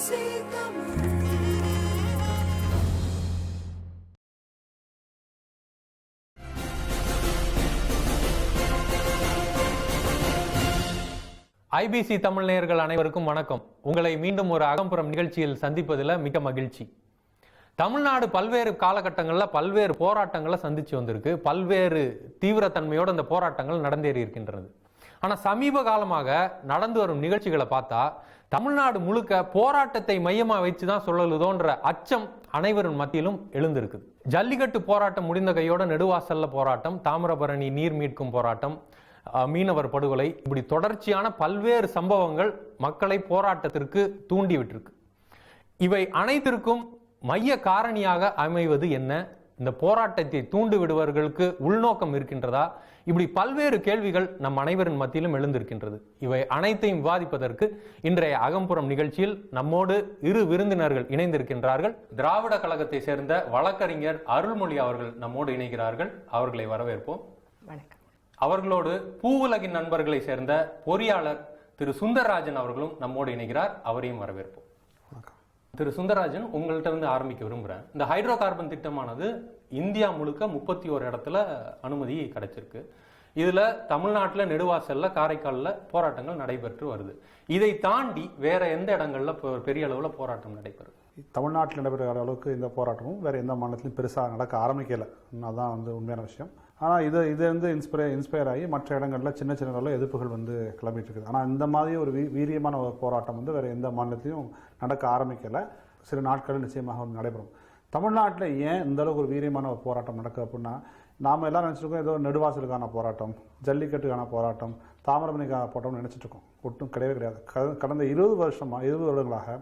IBC Tamil நேயர்கள் அனைவருக்கும் வணக்கம். உங்களை மீண்டும் ஒரு அகம்புறம் நிகழ்ச்சியில் சந்திப்பதில் மிக மகிழ்ச்சி. தமிழ்நாடு பல்வேறு காலகட்டங்களில் பல்வேறு போராட்டங்களை சந்திச்சு வந்திருக்கு. பல்வேறு தீவிரத்தன்மையோடு அந்த போராட்டங்கள் நடந்தேறி இருக்கின்றது. ஆனால் சமீப காலமாக நடந்து வரும் நிகழ்ச்சிகளை பார்த்தா தமிழ்நாடு முழுக்க போராட்டத்தை மையமாக வச்சு தான் சொல்லலுதோன்ற அச்சம் அனைவரின் மத்தியிலும் எழுந்திருக்குது. ஜல்லிக்கட்டு போராட்டம் முடிந்த கையோட நெடுவாசல்ல போராட்டம், தாமிரபரணி நீர் மீட்கும் போராட்டம், மீனவர் படுகொலை, இப்படி தொடர்ச்சியான பல்வேறு சம்பவங்கள் மக்களை போராட்டத்திற்கு தூண்டி விட்டிருக்கு. இவை அனைத்திற்கும் மைய காரணியாக அமைவது என்ன? இந்த போராட்டத்தை தூண்டி விடுவர்களுக்கு உள்நோக்கம் இருக்கின்றதா? இப்படி பல்வேறு கேள்விகள் நம் அனைவரின் மத்தியிலும் எழுந்திருக்கின்றது. இவை அனைத்தையும் விவாதிப்பதற்கு இன்றைய அகம்புறம் நிகழ்ச்சியில் நம்மோடு இரு விருந்தினர்கள் இணைந்திருக்கின்றார்கள். திராவிட கழகத்தை சேர்ந்த வழக்கறிஞர் அருள்மொழி அவர்கள் நம்மோடு இணைகிறார்கள். அவர்களை வரவேற்போம். வணக்கம். அவர்களோடு பூவுலகின் நண்பர்களை சேர்ந்த பொறியாளர் திரு சுந்தரராஜன் அவர்களும் நம்மோடு இணைகிறார். அவரையும் வரவேற்போம். திரு சுந்தரராஜன், உங்கள்கிட்ட இருந்து ஆரம்பிக்க விரும்புகிறேன். இந்த ஹைட்ரோ கார்பன் திட்டமானது இந்தியா முழுக்க 31 இடத்துல அனுமதி கிடைச்சிருக்கு. இதுல தமிழ்நாட்டில் நெடுவாசல்ல, காரைக்காலில் போராட்டங்கள் நடைபெற்று வருது. இதை தாண்டி வேற எந்த இடங்கள்ல பெரிய அளவுல போராட்டம் நடைபெறுது? தமிழ்நாட்டில் நடைபெற அளவுக்கு இந்த போராட்டமும் வேற எந்த மாநிலத்திலும் பெருசாக நடக்க ஆரம்பிக்கல. அதுதான் உண்மையான விஷயம். ஆனால் இது வந்து இன்ஸ்பயர் ஆகி மற்ற இடங்களில் சின்ன சின்ன அளவில் எதிர்ப்புகள் கிளம்பிட்டு இருக்குது. ஆனால் இந்த மாதிரி ஒரு வீரியமான ஒரு போராட்டம் வேற எந்த மாநிலத்திலையும் நடக்க ஆரம்பிக்கல. சில நாட்களில் நிச்சயமாக நடைபெறும். தமிழ்நாட்டில் ஏன் இந்த அளவுக்கு ஒரு வீரியமான ஒரு போராட்டம் நடக்குது அப்படின்னா, நாம் எல்லாரும் நினச்சிருக்கோம் ஏதோ நெடுவாசலுக்கான போராட்டம், ஜல்லிக்கட்டுக்கான போராட்டம், தாமிரபரணிக்கான போராட்டம் நினைச்சிட்டு இருக்கோம். ஒட்டும் கிடையவே கிடையாது. கடந்த 20 வருடங்களாக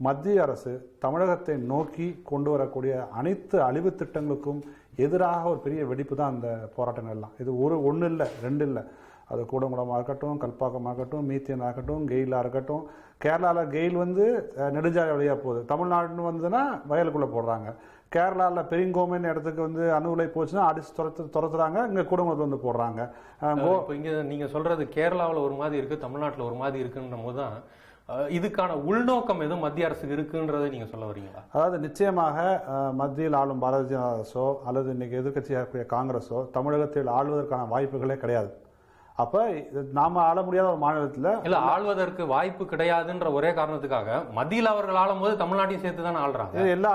மத்திய அரசு தமிழகத்தை நோக்கி கொண்டு வரக்கூடிய அனைத்து அழிவு திட்டங்களுக்கும் எதிராக ஒரு பெரிய வெடிப்பு தான் அந்த போராட்டங்கள் எல்லாம். இது ஒன்று இல்லை, 2 இல்லை. அது கூடங்குளமாக இருக்கட்டும், கல்பாக்கமாகட்டும், மீத்தேன் ஆகட்டும், கெயிலாக இருக்கட்டும். கேரளாவில் கெயில் நெடுஞ்சாலை வழியாக போகுது. தமிழ்நாடுன்னு வந்துன்னா வயலுக்குள்ளே போடுறாங்க. கேரளாவில் பெரிங்கோமின் இடத்துக்கு அணு உலை போச்சுன்னா அடிச்சு துரத்துறாங்க. இங்கே கூடங்குளத்தில் போடுறாங்க. இங்கே நீங்கள் சொல்றது கேரளாவில் ஒரு மாதிரி இருக்குது, தமிழ்நாட்டில் ஒரு மாதிரி இருக்குன்ற போது தான் இதுக்கான உள்நோக்கம் எதுவும் மத்திய அரசுக்கு இருக்குன்றதை நீங்க சொல்ல வரீங்களா? அதாவது நிச்சயமாக மத்தியில் ஆளும் பாரதிய ஜனதா அரசோ அல்லது இன்னைக்கு எதிர்கட்சியாக இருக்கக்கூடிய காங்கிரஸோ தமிழகத்தில் ஆளுவதற்கான வாய்ப்புகளே கிடையாது. அப்ப நாம ஆள முடியாத ஒரு மாநிலத்தில் இல்ல, ஆள்வதற்கு வாய்ப்பு கிடையாதுன்ற ஒரே காரணத்துக்காக மத்தியில் அவர்கள் ஆளும் போது தமிழ்நாட்டையும் சேர்த்து தான் ஆள்றாங்க. எல்லா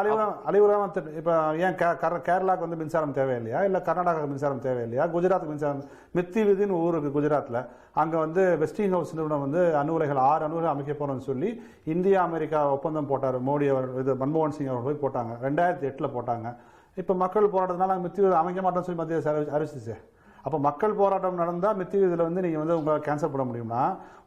அழிவுறாம இப்ப ஏன் கேரளாவுக்கு மின்சாரம் தேவையில்லையா? இல்ல கர்நாடகாவுக்கு மின்சாரம் தேவையில்லையா? குஜராத்துக்கு மின்சாரம், மித்தி விதின்னு ஊருக்கு குஜராத்ல அங்க வெஸ்டிங் ஹவுஸ் நிறுவனம் அணு உலைகள் 6 அணு உலைகள் அமைக்க போறோம்னு சொல்லி இந்தியா அமெரிக்கா ஒப்பந்தம் போட்டார் மோடி அவர், மன்மோகன் சிங் அவர்கள் போய் போட்டாங்க. 2008 போட்டாங்க. இப்ப மக்கள் போராட்டத்தினால மித்தி அமைக்க மாட்டோம்னு சொல்லி மத்திய அரசு அறிவிச்சிச்சு. அப்போ மக்கள் போராட்டம் நடந்தால் மித்தி இதில் நீங்கள் உங்களால் கேன்சல் பண்ண முடியும்னா,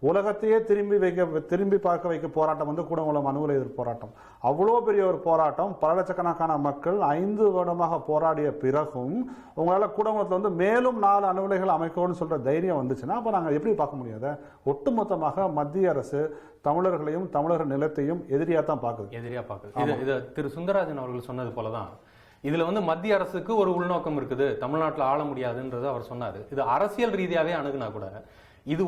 உலகத்தையே திரும்பி பார்க்க வைக்க போராட்டம் கூடங்குளம் அணு உலை எதிர்ப்பு போராட்டம். அவ்வளோ பெரிய ஒரு போராட்டம். பல லட்சக்கணக்கான மக்கள் 5 வருடமாக போராடிய பிறகும் உங்களால் கூடங்குளத்தில் மேலும் 4 அணு உலைகள் அமைக்கணும்னு சொல்ற தைரியம் வந்துச்சுன்னா அப்போ நாங்கள் எப்படி பார்க்க முடியாத? ஒட்டுமொத்தமாக மத்திய அரசு தமிழர்களையும் தமிழர் நிலத்தையும் எதிரியா தான் பார்க்குது. இது திரு சுந்தரராஜன் அவர்கள் சொன்னது போலதான் இதுல மத்திய அரசுக்கு ஒரு உள்நோக்கம் இருக்குது, தமிழ்நாட்டில் ஆள முடியாதுன்றது அவர் சொன்னாரு. இது அரசியல் ரீதியாவே அணுகுனா கூட இது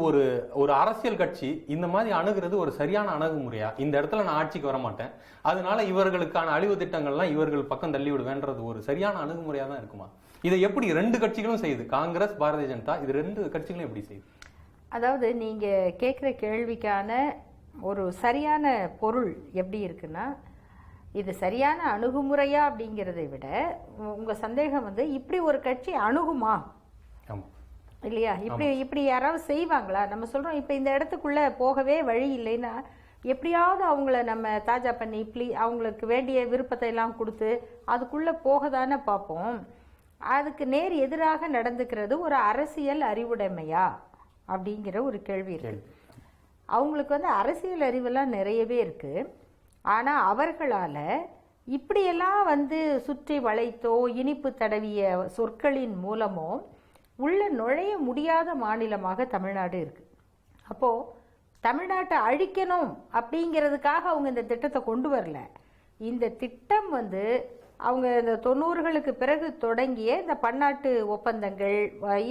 ஒரு அரசியல் கட்சி இந்த மாதிரி அணுகிறது ஒரு சரியான அணுகுமுறையா? இந்த இடத்துல நான் ஆட்சிக்கு வர மாட்டேன், அதனால இவர்களுக்கான அழிவு திட்டங்கள்லாம் இவர்கள் பக்கம் தள்ளி விடுவேன்றது ஒரு சரியான அணுகுமுறையா தான் இருக்குமா? இதை எப்படி 2 கட்சிகளும் செய்யுது? காங்கிரஸ், பாரதிய ஜனதா, இது 2 கட்சிகளும் எப்படி செய்யுது? அதாவது நீங்க கேட்குற கேள்விக்கான ஒரு சரியான பொருள் எப்படி இருக்குன்னா, இது சரியான அணுகுமுறையா அப்படிங்கிறதை விட உங்க சந்தேகம் இப்படி ஒரு கட்சி அணுகுமா இல்லையா? இப்படி யாராவது செய்வாங்களா? நம்ம சொல்றோம் இப்ப இந்த இடத்துக்குள்ள போகவே வழி இல்லைன்னா எப்படியாவது அவங்கள நம்ம தாஜா பண்ணி அவங்களுக்கு வேண்டிய விருப்பத்தை எல்லாம் கொடுத்து அதுக்குள்ள போக தானே பார்ப்போம். அதுக்கு நேர் எதிராக நடந்துக்கிறது ஒரு அரசியல் அறிவுடைமையா அப்படிங்கிற ஒரு கேள்வி இருக்கு. அவங்களுக்கு அரசியல் அறிவெல்லாம் நிறையவே இருக்கு. ஆனால் அவர்களால் இப்படியெல்லாம் சுற்றி வளைத்தோ இனிப்பு தடவிய சொற்களின் மூலமோ உள்ள நுழைய முடியாத மாநிலமாக தமிழ்நாடு இருக்கு. அப்போ தமிழ்நாட்டை அழிக்கணும் அப்படிங்கிறதுக்காக அவங்க இந்த திட்டத்தை கொண்டு வரல. இந்த திட்டம் அவங்க இந்த 90களுக்கு பிறகு தொடங்கிய இந்த பன்னாட்டு ஒப்பந்தங்கள்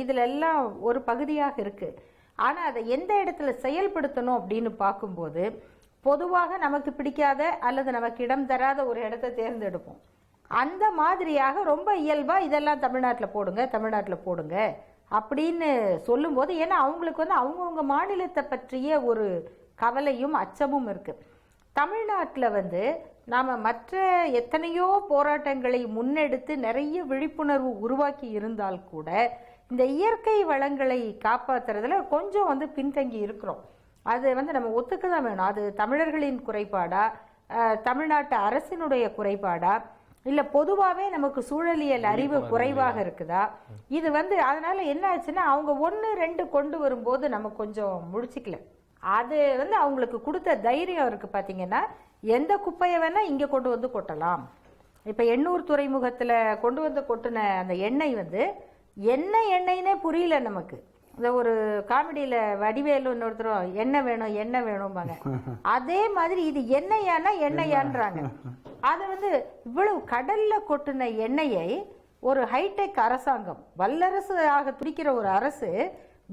இதுல எல்லாம் ஒரு பகுதியாக இருக்கு. ஆனால் அதை எந்த இடத்துல செயல்படுத்தணும் அப்படின்னு பார்க்கும்போது பொதுவாக நமக்கு பிடிக்காத அல்லது நமக்கு இடம் தராத ஒரு இடத்தை தேர்ந்தெடுப்போம். அந்த மாதிரியாக ரொம்ப இயல்பா இதெல்லாம் தமிழ்நாட்டில் போடுங்க அப்படின்னு சொல்லும்போது, ஏன்னா அவங்களுக்கு வந்து அவங்கவுங்க மாநிலத்தை பற்றிய ஒரு கவலையும் அச்சமும் இருக்கு. தமிழ்நாட்டில் வந்து நாம் மற்ற எத்தனையோ போராட்டங்களை முன்னெடுத்து நிறைய விழிப்புணர்வு உருவாக்கி இருந்தால் கூட இந்த இயற்கை வளங்களை காப்பாற்றுறதுல கொஞ்சம் வந்து பின்தங்கி இருக்கிறோம். அது வந்து நம்ம ஒத்துக்க தான் வேணும். அது தமிழர்களின் குறைபாடா, தமிழ்நாட்டு அரசினுடைய குறைபாடா, இல்லை பொதுவாகவே நமக்கு சூழலியல் அறிவு குறைவாக இருக்குதா? இது வந்து அதனால என்ன ஆச்சுன்னா, அவங்க 1, 2 கொண்டு வரும்போது நம்ம கொஞ்சம் முடிச்சுக்கல. அது வந்து அவங்களுக்கு கொடுத்த தைரியம் இருக்கு. பார்த்தீங்கன்னா, எந்த குப்பையை வேணா இங்கே கொண்டு வந்து கொட்டலாம். இப்போ எண்ணூர் துறைமுகத்தில் கொண்டு வந்து கொட்டின அந்த எண்ணெய் வந்து என்ன எண்ணெய்னே புரியல நமக்கு. இந்த ஒரு காமெடியில் வடிவேலு இன்னொருத்தரும் என்ன வேணும்பாங்க. அதே மாதிரி இது எண்ணெயான்றாங்க. அது வந்து இவ்வளவு கடல்ல கொட்டின எண்ணெயை ஒரு ஹைடெக் அரசாங்கம், வல்லரசு ஆக துடிக்கிற ஒரு அரசு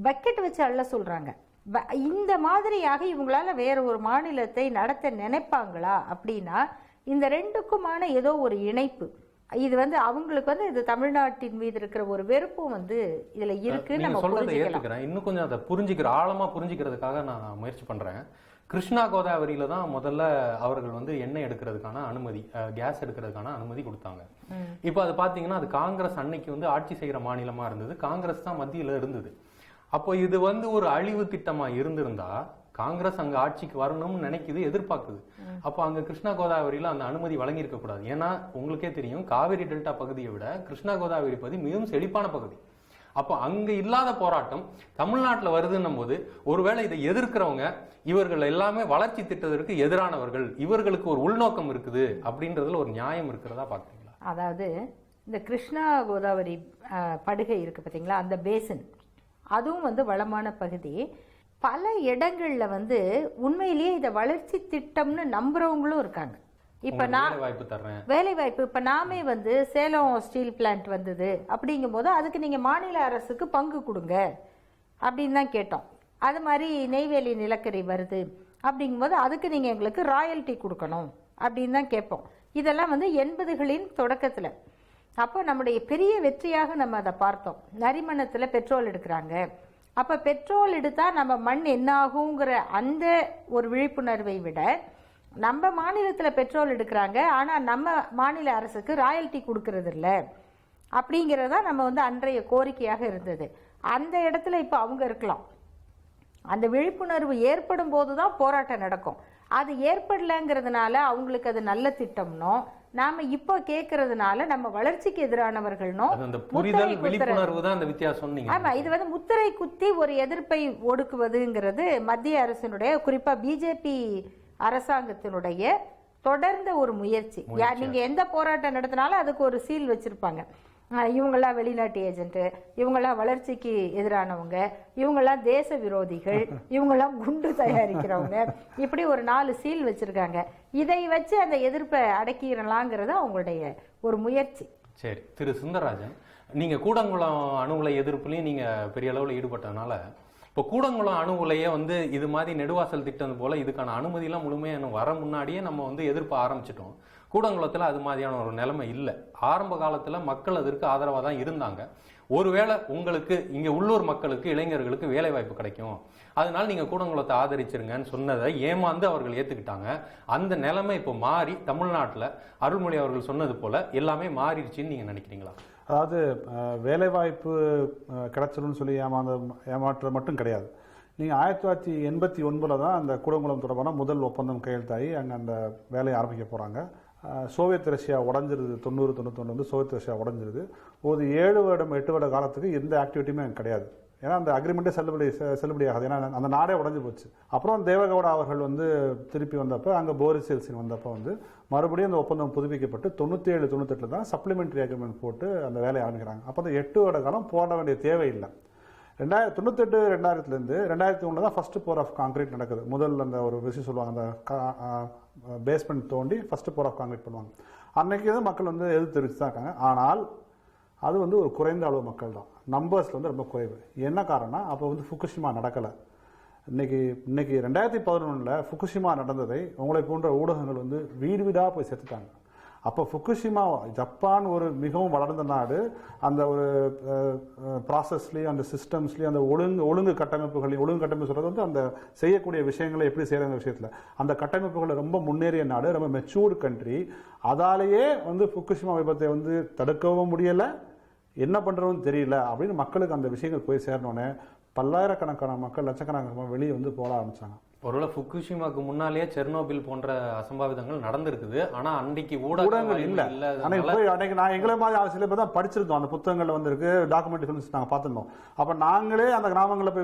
பக்கெட் வச்சு அள்ள சொல்றாங்க. இந்த மாதிரியாக இவங்களால வேற ஒரு மாநிலத்தை நடத்த நினைப்பாங்களா அப்படின்னா, இந்த ரெண்டுக்குமான ஏதோ ஒரு இணைப்பு. இது வந்து அவங்களுக்கு வந்து இது தமிழ்நாட்டின் மீது இருக்கிற ஒரு வெறுப்பும் வந்து இதுல இருக்கு. நம்ம சொல்றதை ஏத்துக்கிறேன். இன்னும் கொஞ்சம் அதை ஆழமா புரிஞ்சுக்கிறதுக்காக நான் முயற்சி பண்றேன். கிருஷ்ணா கோதாவரியில தான் முதல்ல அவர்கள் வந்து எண்ணெய் எடுக்கிறதுக்கான அனுமதி, கேஸ் எடுக்கிறதுக்கான அனுமதி கொடுத்தாங்க. இப்போ அது பாத்தீங்கன்னா, அது காங்கிரஸ் அன்னைக்கு வந்து ஆட்சி செய்கிற மாநிலமா இருந்தது. காங்கிரஸ் தான் மத்தியில இருந்தது. அப்போ இது வந்து ஒரு அழிவு திட்டமா இருந்திருந்தா காங்கிரஸ் அங்க ஆட்சிக்கு வரணும்னு நினைக்குது, எதிர்பார்க்குது. அப்போ அங்க கிருஷ்ணா கோதாவரியில அந்த அனுமதி வழங்கி இருக்க கூடாது. ஏன்னா உங்களுக்கே தெரியும், காவிரி டெல்டா பகுதியை விட கிருஷ்ணா கோதாவரி பகுதி மிகவும் செழிப்பான பகுதி. அப்போ அங்க இல்லாத போராட்டம் தமிழ்நாட்டில் வருதுன்னும் போது, ஒருவேளை இதை எதிர்க்கிறவங்க இவர்கள் எல்லாமே வளர்ச்சி திட்டத்திற்கு எதிரானவர்கள், இவர்களுக்கு ஒரு உள்நோக்கம் இருக்குது அப்படின்றதுல ஒரு நியாயம் இருக்கிறதா பாக்குறீங்களா? அதாவது இந்த கிருஷ்ணா கோதாவரி படுகை இருக்கு பார்த்தீங்களா, அந்த பேசின், அதுவும் வந்து வளமான பகுதி. பல இடங்கள்ல வந்து உண்மையிலேயே இதை வளர்ச்சி திட்டம்னு நம்புறவங்களும் இருக்காங்க. இப்ப நான் வேலை வாய்ப்பு, இப்ப நாமே வந்து சேலம் ஸ்டீல் பிளான்ட் வந்தது அப்படிங்கும் போது அதுக்கு நீங்க மாநில அரசுக்கு பங்கு கொடுங்க அப்படின்னு தான் கேட்டோம். அது மாதிரி நெய்வேலி நிலக்கரி வருது அப்படிங்கும்போது அதுக்கு நீங்க எங்களுக்கு ராயல்டி கொடுக்கணும் அப்படின்னு தான் கேட்போம். இதெல்லாம் வந்து 80களின் தொடக்கத்துல. அப்போ நம்முடைய பெரிய வெற்றியாக நம்ம அதை பார்த்தோம். நரிமணத்துல பெட்ரோல் எடுக்கிறாங்க. அப்ப பெட்ரோல் எடுத்தா நம்ம மண் என்ன ஆகுங்கிற அந்த ஒரு விழிப்புணர்வை விட, நம்ம மாநிலத்துல பெட்ரோல் எடுக்கிறாங்க ஆனா நம்ம மாநில அரசுக்கு ராயல்டி கொடுக்கறது இல்லை அப்படிங்கிறதா நம்ம வந்து அன்றைய கோரிக்கையாக இருந்தது. அந்த இடத்துல இப்ப அவங்க இருக்கலாம். அந்த விழிப்புணர்வு ஏற்படும் போதுதான் போராட்டம் நடக்கும். அது ஏற்படலைங்கிறதுனால அவங்களுக்கு அது நல்ல திட்டம்னோ, நாம இப்போ கேட்கறதுனால நம்ம வளர்ச்சிக்கு எதிரானவர்கள்னோ ஆமா, இது வந்து முத்திரை குத்தி ஒரு எதிர்ப்பை ஒடுக்குவதுங்கிறது மத்திய அரசினுடைய, குறிப்பா பிஜேபி அரசாங்கத்தினுடைய தொடர்ந்த ஒரு முயற்சி. நீங்க எந்த போராட்டம் நடத்தினாலும் அதுக்கு ஒரு சீல் வச்சிருப்பாங்க. இவங்கெல்லாம் வெளிநாட்டு ஏஜென்ட், இவங்கெல்லாம் வளர்ச்சிக்கு எதிரானவங்க, இவங்கெல்லாம் தேச விரோதிகள், இவங்கெல்லாம் குண்டு தயாரிக்கிறவங்க, இப்படி ஒரு 4 சீல் வச்சிருக்காங்க. இதை வச்சு அந்த எதிர்ப்பை அடக்கிடலாங்கிறது அவங்களுடைய ஒரு முயற்சி. சரி, திரு சுந்தரராஜன், நீங்க கூடங்குளம் அணு உலை எதிர்ப்புலையும் நீங்க பெரிய அளவில் ஈடுபட்டதுனால, இப்போ கூடங்குளம் அணு உலையை வந்து இது மாதிரி நெடுவாசல் திட்டம் போல இதுக்கான அனுமதியெல்லாம் முழுமையாக வர முன்னாடியே நம்ம வந்து எதிர்ப்பு ஆரம்பிச்சிட்டோம். கூடங்குளத்தில் அது மாதிரியான ஒரு நிலைமை இல்லை. ஆரம்ப காலத்தில் மக்கள் அதற்கு ஆதரவாக தான் இருந்தாங்க. ஒருவேளை உங்களுக்கு இங்கே உள்ளூர் மக்களுக்கு, இளைஞர்களுக்கு வேலை வாய்ப்பு கிடைக்கும், அதனால நீங்கள் கூடங்குளத்தை ஆதரிச்சிருங்கன்னு சொன்னதை ஏமாந்து அவர்கள் ஏற்றுக்கிட்டாங்க. அந்த நிலைமை இப்போ மாறி தமிழ்நாட்டில் அருள்மொழி அவர்கள் சொன்னது போல எல்லாமே மாறிடுச்சின்னு நீங்கள் நினைக்கிறீங்களா? அதாவது வேலைவாய்ப்பு கிடைச்சிடும்னு சொல்லி ஏமாற்றுறது மட்டும் கிடையாது. நீங்கள் 1989 தான் அந்த கூடங்குளம் தொடர்பான முதல் ஒப்பந்தம் கையெழுத்தாகி அங்கே அந்த வேலையை ஆரம்பிக்க போகிறாங்க. சோவியத் ரஷ்யா உடஞ்சிருது, 90-91 வந்து சோவியத் ரஷ்யா உடஞ்சிருது. ஒரு 7 வருடம் 8 வருட காலத்துக்கு எந்த ஆக்டிவிட்டியுமே கிடையாது. ஏன்னா அந்த அக்ரிமெண்ட்டே செல்லுபடி ஆகாது. ஏன்னா அந்த நாடே உடஞ்சி போச்சு. அப்புறம் தேவகவுடா அவர்கள் வந்து திருப்பி வந்தப்போ, அங்கே போரிஸ் எல்சின் வந்தப்போ வந்து மறுபடியும் அந்த ஒப்பந்தம் புதுப்பிக்கப்பட்டு 97-98 தான் சப்ளிமெண்டரி அக்ரிமெண்ட் போட்டு அந்த வேலையை ஆரம்பிக்கிறாங்க. அப்போ அந்த 8 வருட காலம் போட வேண்டிய தேவையில்லை. 1998-2000 2001 தான் ஃபர்ஸ்ட் போர் ஆஃப் கான்கிரீட் நடக்குது. முதல் அந்த ஒரு விஷயம் சொல்லுவாங்க, அந்த பேஸ்மெண்ட் தோண்டி ஃபர்ஸ்ட் போர் ஆஃப் கான்கிரீட் பண்ணுவாங்க. அன்னைக்கு தான் மக்கள் வந்து எதிர்த்து தெரிவித்து தான் இருக்காங்க. ஆனால் அது வந்து ஒரு குறைந்த அளவு மக்கள் தான், நம்பர்ஸில் வந்து ரொம்ப குறைவு. என்ன காரணம்? அப்போ வந்து ஃபுகுஷிமா நடக்கலை. இன்னைக்கு 2011 ஃபுகுஷிமா நடந்ததை உங்களை போன்ற ஊடகங்கள் வந்து வீடு வீடாக போய் சேர்த்துட்டாங்க. அப்போ ஃபுகுஷிமா ஜப்பான் ஒரு மிகவும் வளர்ந்த நாடு, அந்த ஒரு ப்ராசஸ்லேயும் அந்த சிஸ்டம்ஸ்லேயும் அந்த ஒழுங்கு கட்டமைப்புகளையும், ஒழுங்கு கட்டமைப்பு சொல்கிறது வந்து அந்த செய்யக்கூடிய விஷயங்களை எப்படி செய்கிற விஷயத்தில் அந்த கட்டமைப்புகளை ரொம்ப முன்னேறிய நாடு, ரொம்ப மெச்சூர்டு கண்ட்ரி. அதாலேயே வந்து ஃபுகுஷிமா விபத்தை வந்து தடுக்கவும் முடியலை, என்ன பண்ணுறதுன்னு தெரியல அப்படின்னு மக்களுக்கு அந்த விஷயங்கள் போய் சேரணுன்னே பல்லாயிரக்கணக்கான மக்கள், லட்சக்கணக்கான வெளியே வந்து போட ஆரம்பிச்சாங்க. ஒருவேளை ஃபுகுஷிமாக்கு முன்னாலேயே செர்னோபில் போன்ற அசம்பாவிதங்கள் நடந்திருக்குது. ஆனா அன்றைக்கு ஊடகங்கள் இல்ல. அன்னைக்கு நான் எங்களை மாதிரி சில பேர் தான் படிச்சிருந்தோம், அந்த புத்தகங்கள்ல வந்திருக்கு, டாக்குமெண்ட்ரி ஃபிலிம்ஸ் நாங்கள் பார்த்துருந்தோம். அப்போ நாங்களே அந்த கிராமங்களில்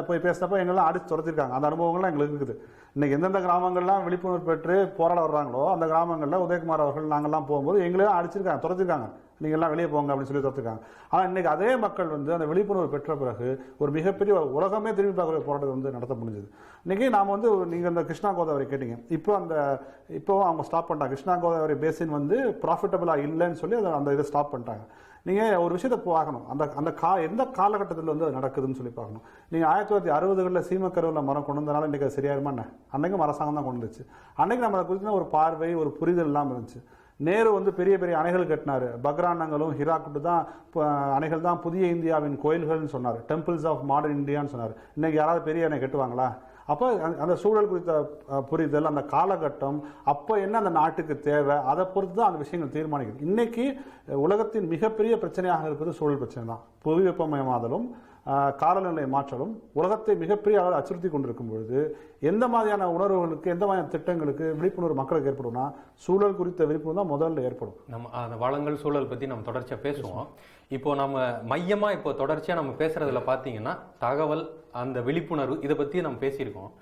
போய் பேசினப்போ எங்கெல்லாம் அடிச்சு துரத்திருக்காங்க. அந்த அனுபவங்கள்லாம் எங்களுக்கு இருக்குது. இன்னைக்கு எந்தெந்த கிராமங்கள்லாம் விழிப்புணர்வு பெற்று போராட வர்றாங்களோ அந்த கிராமங்களில் உதயகுமார் அவர்கள் நாங்கள்லாம் போகும்போது எங்களெல்லாம் அடிச்சிருக்காங்க, துரத்திருக்காங்க, நீங்க எல்லாம் வெளியே போங்க அப்படின்னு சொல்லி தத்துக்காங்க. ஆனா இன்னைக்கு அதே மக்கள் வந்து அந்த விழிப்புணர்வு பெற்ற பிறகு ஒரு மிகப்பெரிய உலகமே திரும்பி பார்க்குற போராட்டம் வந்து நடத்த முடிஞ்சது. இன்னைக்கு நாம வந்து நீங்க அந்த கிருஷ்ணா கோதாவரி கேட்டீங்க, இப்போ அவங்க ஸ்டாப் பண்ணிட்டாங்க. கிருஷ்ணா கோதாவரி பேசின் வந்து ப்ராஃபிட்டபிளா இல்லைன்னு சொல்லி அந்த இதை ஸ்டாப் பண்ணிட்டாங்க. நீங்க ஒரு விஷயத்தை பார்க்கணும், எந்த காலகட்டத்தில் வந்து அது நடக்குதுன்னு சொல்லி பார்க்கணும். நீங்க 1960களில் சீமக்கருவில் மரம் கொண்டு வந்தனால இன்னைக்கு அது சரியாயிருமா என்ன? அன்னைக்கும் அரசாங்கம் தான் கொண்டு வந்துச்சு. அன்னைக்கு நம்ம அதை குறித்து ஒரு பார்வை, ஒரு புரிதல் இல்லாமல் இருந்துச்சு. நேரு வந்து பெரிய பெரிய அணைகள் கட்டினாரு. பக்ரானங்களும் ஹிராக்குட்டு தான் அணைகள் தான் புதிய இந்தியாவின் கோயில்கள்னு சொன்னார், டெம்பிள்ஸ் ஆஃப் மாடர்ன் இந்தியான்னு சொன்னார். இன்னைக்கு யாராவது பெரிய அணை கட்டுவாங்களா? அப்போ அந்த சூழல் குறித்த புரிதல், அந்த காலகட்டம், அப்போ என்ன அந்த நாட்டுக்கு தேவை, அதை பொறுத்து தான் அந்த விஷயங்கள் தீர்மானிக்குது. இன்னைக்கு உலகத்தின் மிகப்பெரிய பிரச்சனையாக இருக்கிறது சூழல் பிரச்சனை தான். புவி வெப்பமயமாதலும் காலநிலை மாற்றலும் உலகத்தை மிகப்பெரிய அளவில் அச்சுறுத்தி கொண்டிருக்கும் பொழுது எந்த மாதிரியான உணர்வுகளுக்கு, எந்த மாதிரியான திட்டங்களுக்கு விழிப்புணர்வு மக்களுக்கு ஏற்படும்னா சூழல் குறித்த விழிப்புணர்வு தான் முதல்ல ஏற்படும். நம்ம அந்த வளங்கள் சூழல் பத்தி நம்ம தொடர்ச்சியா பேசுவோம். இப்போ நம்ம மையமா இப்போ தொடர்ச்சியா நம்ம பேசுறதுல பாத்தீங்கன்னா தகவல், அந்த விழிப்புணர்வு, இதை பத்தி நம்ம பேசியிருக்கோம்.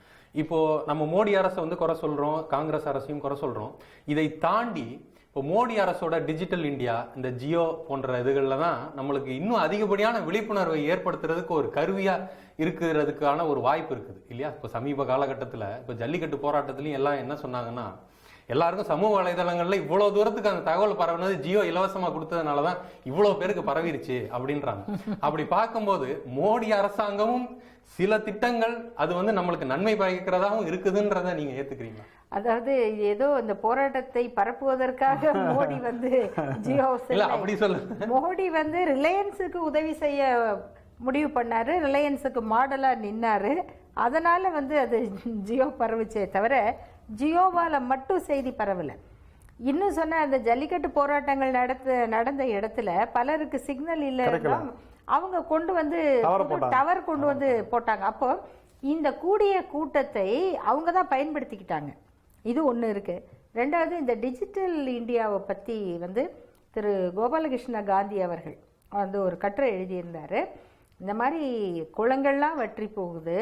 இப்போ நம்ம மோடி அரசை வந்து குறை சொல்றோம், காங்கிரஸ் அரசையும் குறை சொல்றோம். இதை தாண்டி இப்போ மோடி அரசோட டிஜிட்டல் இந்தியா, இந்த ஜியோ போன்ற இதுகள்ல தான் நம்மளுக்கு இன்னும் அதிகப்படியான விழிப்புணர்வை ஏற்படுத்துறதுக்கு ஒரு கருவியா இருக்கிறதுக்கான ஒரு வாய்ப்பு இருக்குது இல்லையா? இப்போ சமீப காலகட்டத்தில் இப்போ ஜல்லிக்கட்டு போராட்டத்திலையும் எல்லாம் என்ன சொன்னாங்கன்னா, எல்லாருக்கும் சமூக வலைதளங்கள்ல இவ்வளவு தூரத்துக்கு அந்த தகவல் பரவுனது ஜியோ இலவசமா கொடுத்ததுனாலதான் இவ்வளவு பேருக்கு பரவிருச்சு அப்படின்றாங்க. அப்படி பார்க்கும்போது மோடி அரசாங்கமும் சில திட்டங்கள் அது வந்து நம்மளுக்கு நன்மை பயக்கிறதாகவும் இருக்குதுன்றத நீங்க ஏத்துக்கிறீங்களா? அதாவது ஏதோ இந்த போராட்டத்தை பரப்புவதற்காக மோடி வந்து ஜியோ அப்படி சொல்ல, மோடி வந்து ரிலையன்ஸுக்கு உதவி செய்ய முடிவு பண்ணாரு, ரிலையன்ஸுக்கு மாடலா நின்னாரு, அதனால வந்து அது ஜியோ பரவுச்சே தவிர ஜியோவால மட்டும் செய்தி பரவல. இன்னும் சொன்ன அந்த ஜல்லிக்கட்டு போராட்டங்கள் நடந்த இடத்துல பலருக்கு சிக்னல் இல்ல, அவங்க கொண்டு வந்து டவர் கொண்டு வந்து போட்டாங்க. அப்போ இந்த கூடிய கூட்டத்தை அவங்க தான் பயன்படுத்திக்கிட்டாங்க. இது ஒன்று இருக்கு. ரெண்டாவது, இந்த டிஜிட்டல் இந்தியாவை பற்றி வந்து திரு கோபாலகிருஷ்ண காந்தி அவர்கள் வந்து ஒரு கட்டுரை எழுதியிருந்தாரு. இந்த மாதிரி குளங்கள்லாம் வற்றி போகுது,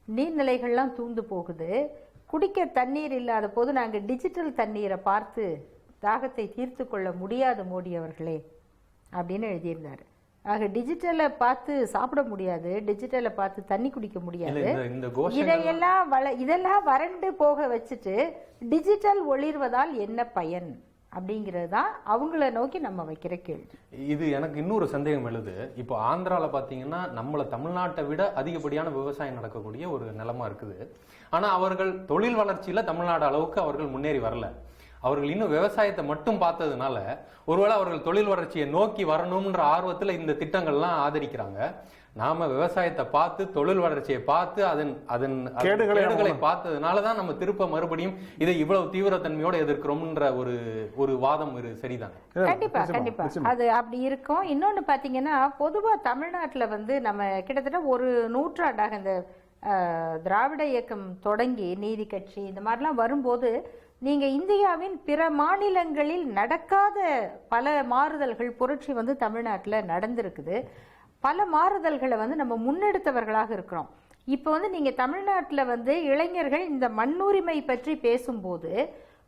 நீர்நிலைகள்லாம் தூந்து போகுது, குடிக்க தண்ணீர் இல்லாத போது நாங்கள் டிஜிட்டல் தண்ணீரை பார்த்து தாகத்தை தீர்த்து கொள்ள முடியாது மோடி அவர்களே அப்படின்னு எழுதியிருந்தாரு. ஆக டிஜிட்டலை பார்த்து சாப்பிட முடியாது, டிஜிட்டலை பார்த்து தண்ணி குடிக்க முடியாது, இதெல்லாம் வறண்டு போக வச்சுட்டு டிஜிட்டல் ஒளிர்வதால் என்ன பயன் அப்படிங்கிறது தான் அவங்கள நோக்கி நம்ம வைக்கிற கேள்வி. இது எனக்கு இன்னொரு சந்தேகம் எழுது. இப்போ ஆந்திரால பாத்தீங்கன்னா நம்மள தமிழ்நாட்டை விட அதிகப்படியான விவசாயம் நடக்கக்கூடிய ஒரு நிலமா இருக்குது. ஆனா அவர்கள் தொழில் வளர்ச்சியில தமிழ்நாடு அளவுக்கு அவர்கள் முன்னேறி வரல. அவர்கள் இன்னும் விவசாயத்தை மட்டும் பார்த்ததுனால ஒருவேளை அவர்கள் தொழில் வளர்ச்சியை நோக்கி வரணும்ன்ற ஆர்வத்துல இந்த திட்டங்கள்லாம் ஆதரிக்கிறாங்க. நாம விவசாயத்தை பார்த்து தொழில் வளர்ச்சியை பார்த்து அதன் கேடுகளை பார்த்ததுனாலதான் நம்ம திருப்ப மறுபடியும் இதை இவ்வளவு தீவிரத்தன்மையோட எதிர்க்கிறோம்ன்ற ஒரு வாதம் சரிதான். கண்டிப்பா கண்டிப்பா அது அப்படி இருக்கும். இன்னொன்னு பாத்தீங்கன்னா, பொதுவா தமிழ்நாட்டுல வந்து நம்ம கிட்டத்தட்ட ஒரு நூற்றாண்டாக இந்த திராவிட இயக்கம் தொடங்கி நீதி கட்சி இந்த மாதிரிலாம் வரும்போது நீங்க இந்தியாவின் பிற மாநிலங்களில் நடக்காத பல மாறுதல்கள், புரட்சி வந்து தமிழ்நாட்டில் நடந்திருக்குது. பல மாறுதல்களை வந்து நம்ம முன்னெடுத்தவர்களாக இருக்கிறோம். இப்போ வந்து நீங்க தமிழ்நாட்டில் வந்து இளைஞர்கள் இந்த மண்ணுரிமை பற்றி பேசும்போது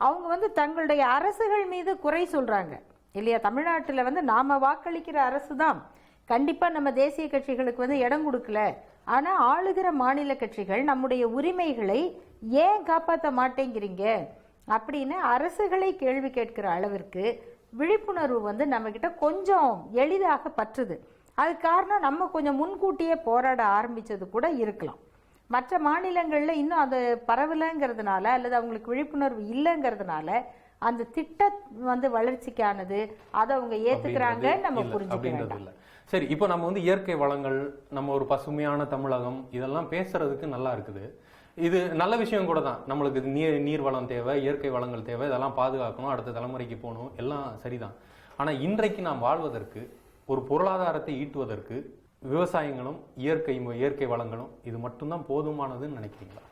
அவங்க வந்து தங்களுடைய அரசுகள் மீது குறை சொல்றாங்க இல்லையா? தமிழ்நாட்டில் வந்து நாம வாக்களிக்கிற அரசு தான் கண்டிப்பா நம்ம தேசிய கட்சிகளுக்கு வந்து இடம் கொடுக்கல. ஆனா ஆளுகிற மாநில கட்சிகள் நம்முடைய உரிமைகளை ஏன் காப்பாற்ற மாட்டேங்கிறீங்க அப்படின்னு அரசுகளை கேள்வி கேட்கிற அளவிற்கு விழிப்புணர்வு வந்து நம்ம கிட்ட கொஞ்சம் எளிதாக பற்றுது. அது காரணம் நம்ம கொஞ்சம் முன்கூட்டியே போராட ஆரம்பிச்சது கூட இருக்கலாம். மற்ற மாநிலங்கள்ல இன்னும் அது பரவலைங்கிறதுனால அல்லது அவங்களுக்கு விழிப்புணர்வு இல்லைங்கிறதுனால அந்த திட்டம் வந்து வளர்ச்சிக்கானது அதை அவங்க ஏத்துக்கிறாங்க, நம்ம புரிஞ்சுக்க வேண்டாம். சரி, இப்போ நம்ம வந்து இயற்கை வளங்கள், நம்ம ஒரு பசுமையான தமிழகம் இதெல்லாம் பேசுறதுக்கு நல்லா இருக்குது. இது நல்ல விஷயம் கூட தான். நம்மளுக்கு நீர் வளம் தேவை, இயற்கை வளங்கள் தேவை, இதெல்லாம் பாதுகாக்கணும், அடுத்த தலைமுறைக்கு போகணும், எல்லாம் சரிதான். ஆனா இன்றைக்கு நாம் வாழ்வதற்கு, ஒரு பொருளாதாரத்தை ஈட்டுவதற்கு விவசாயங்களும் இயற்கை வளங்களும் இது மட்டும்தான் போதுமானதுன்னு நினைக்கிறீங்களா?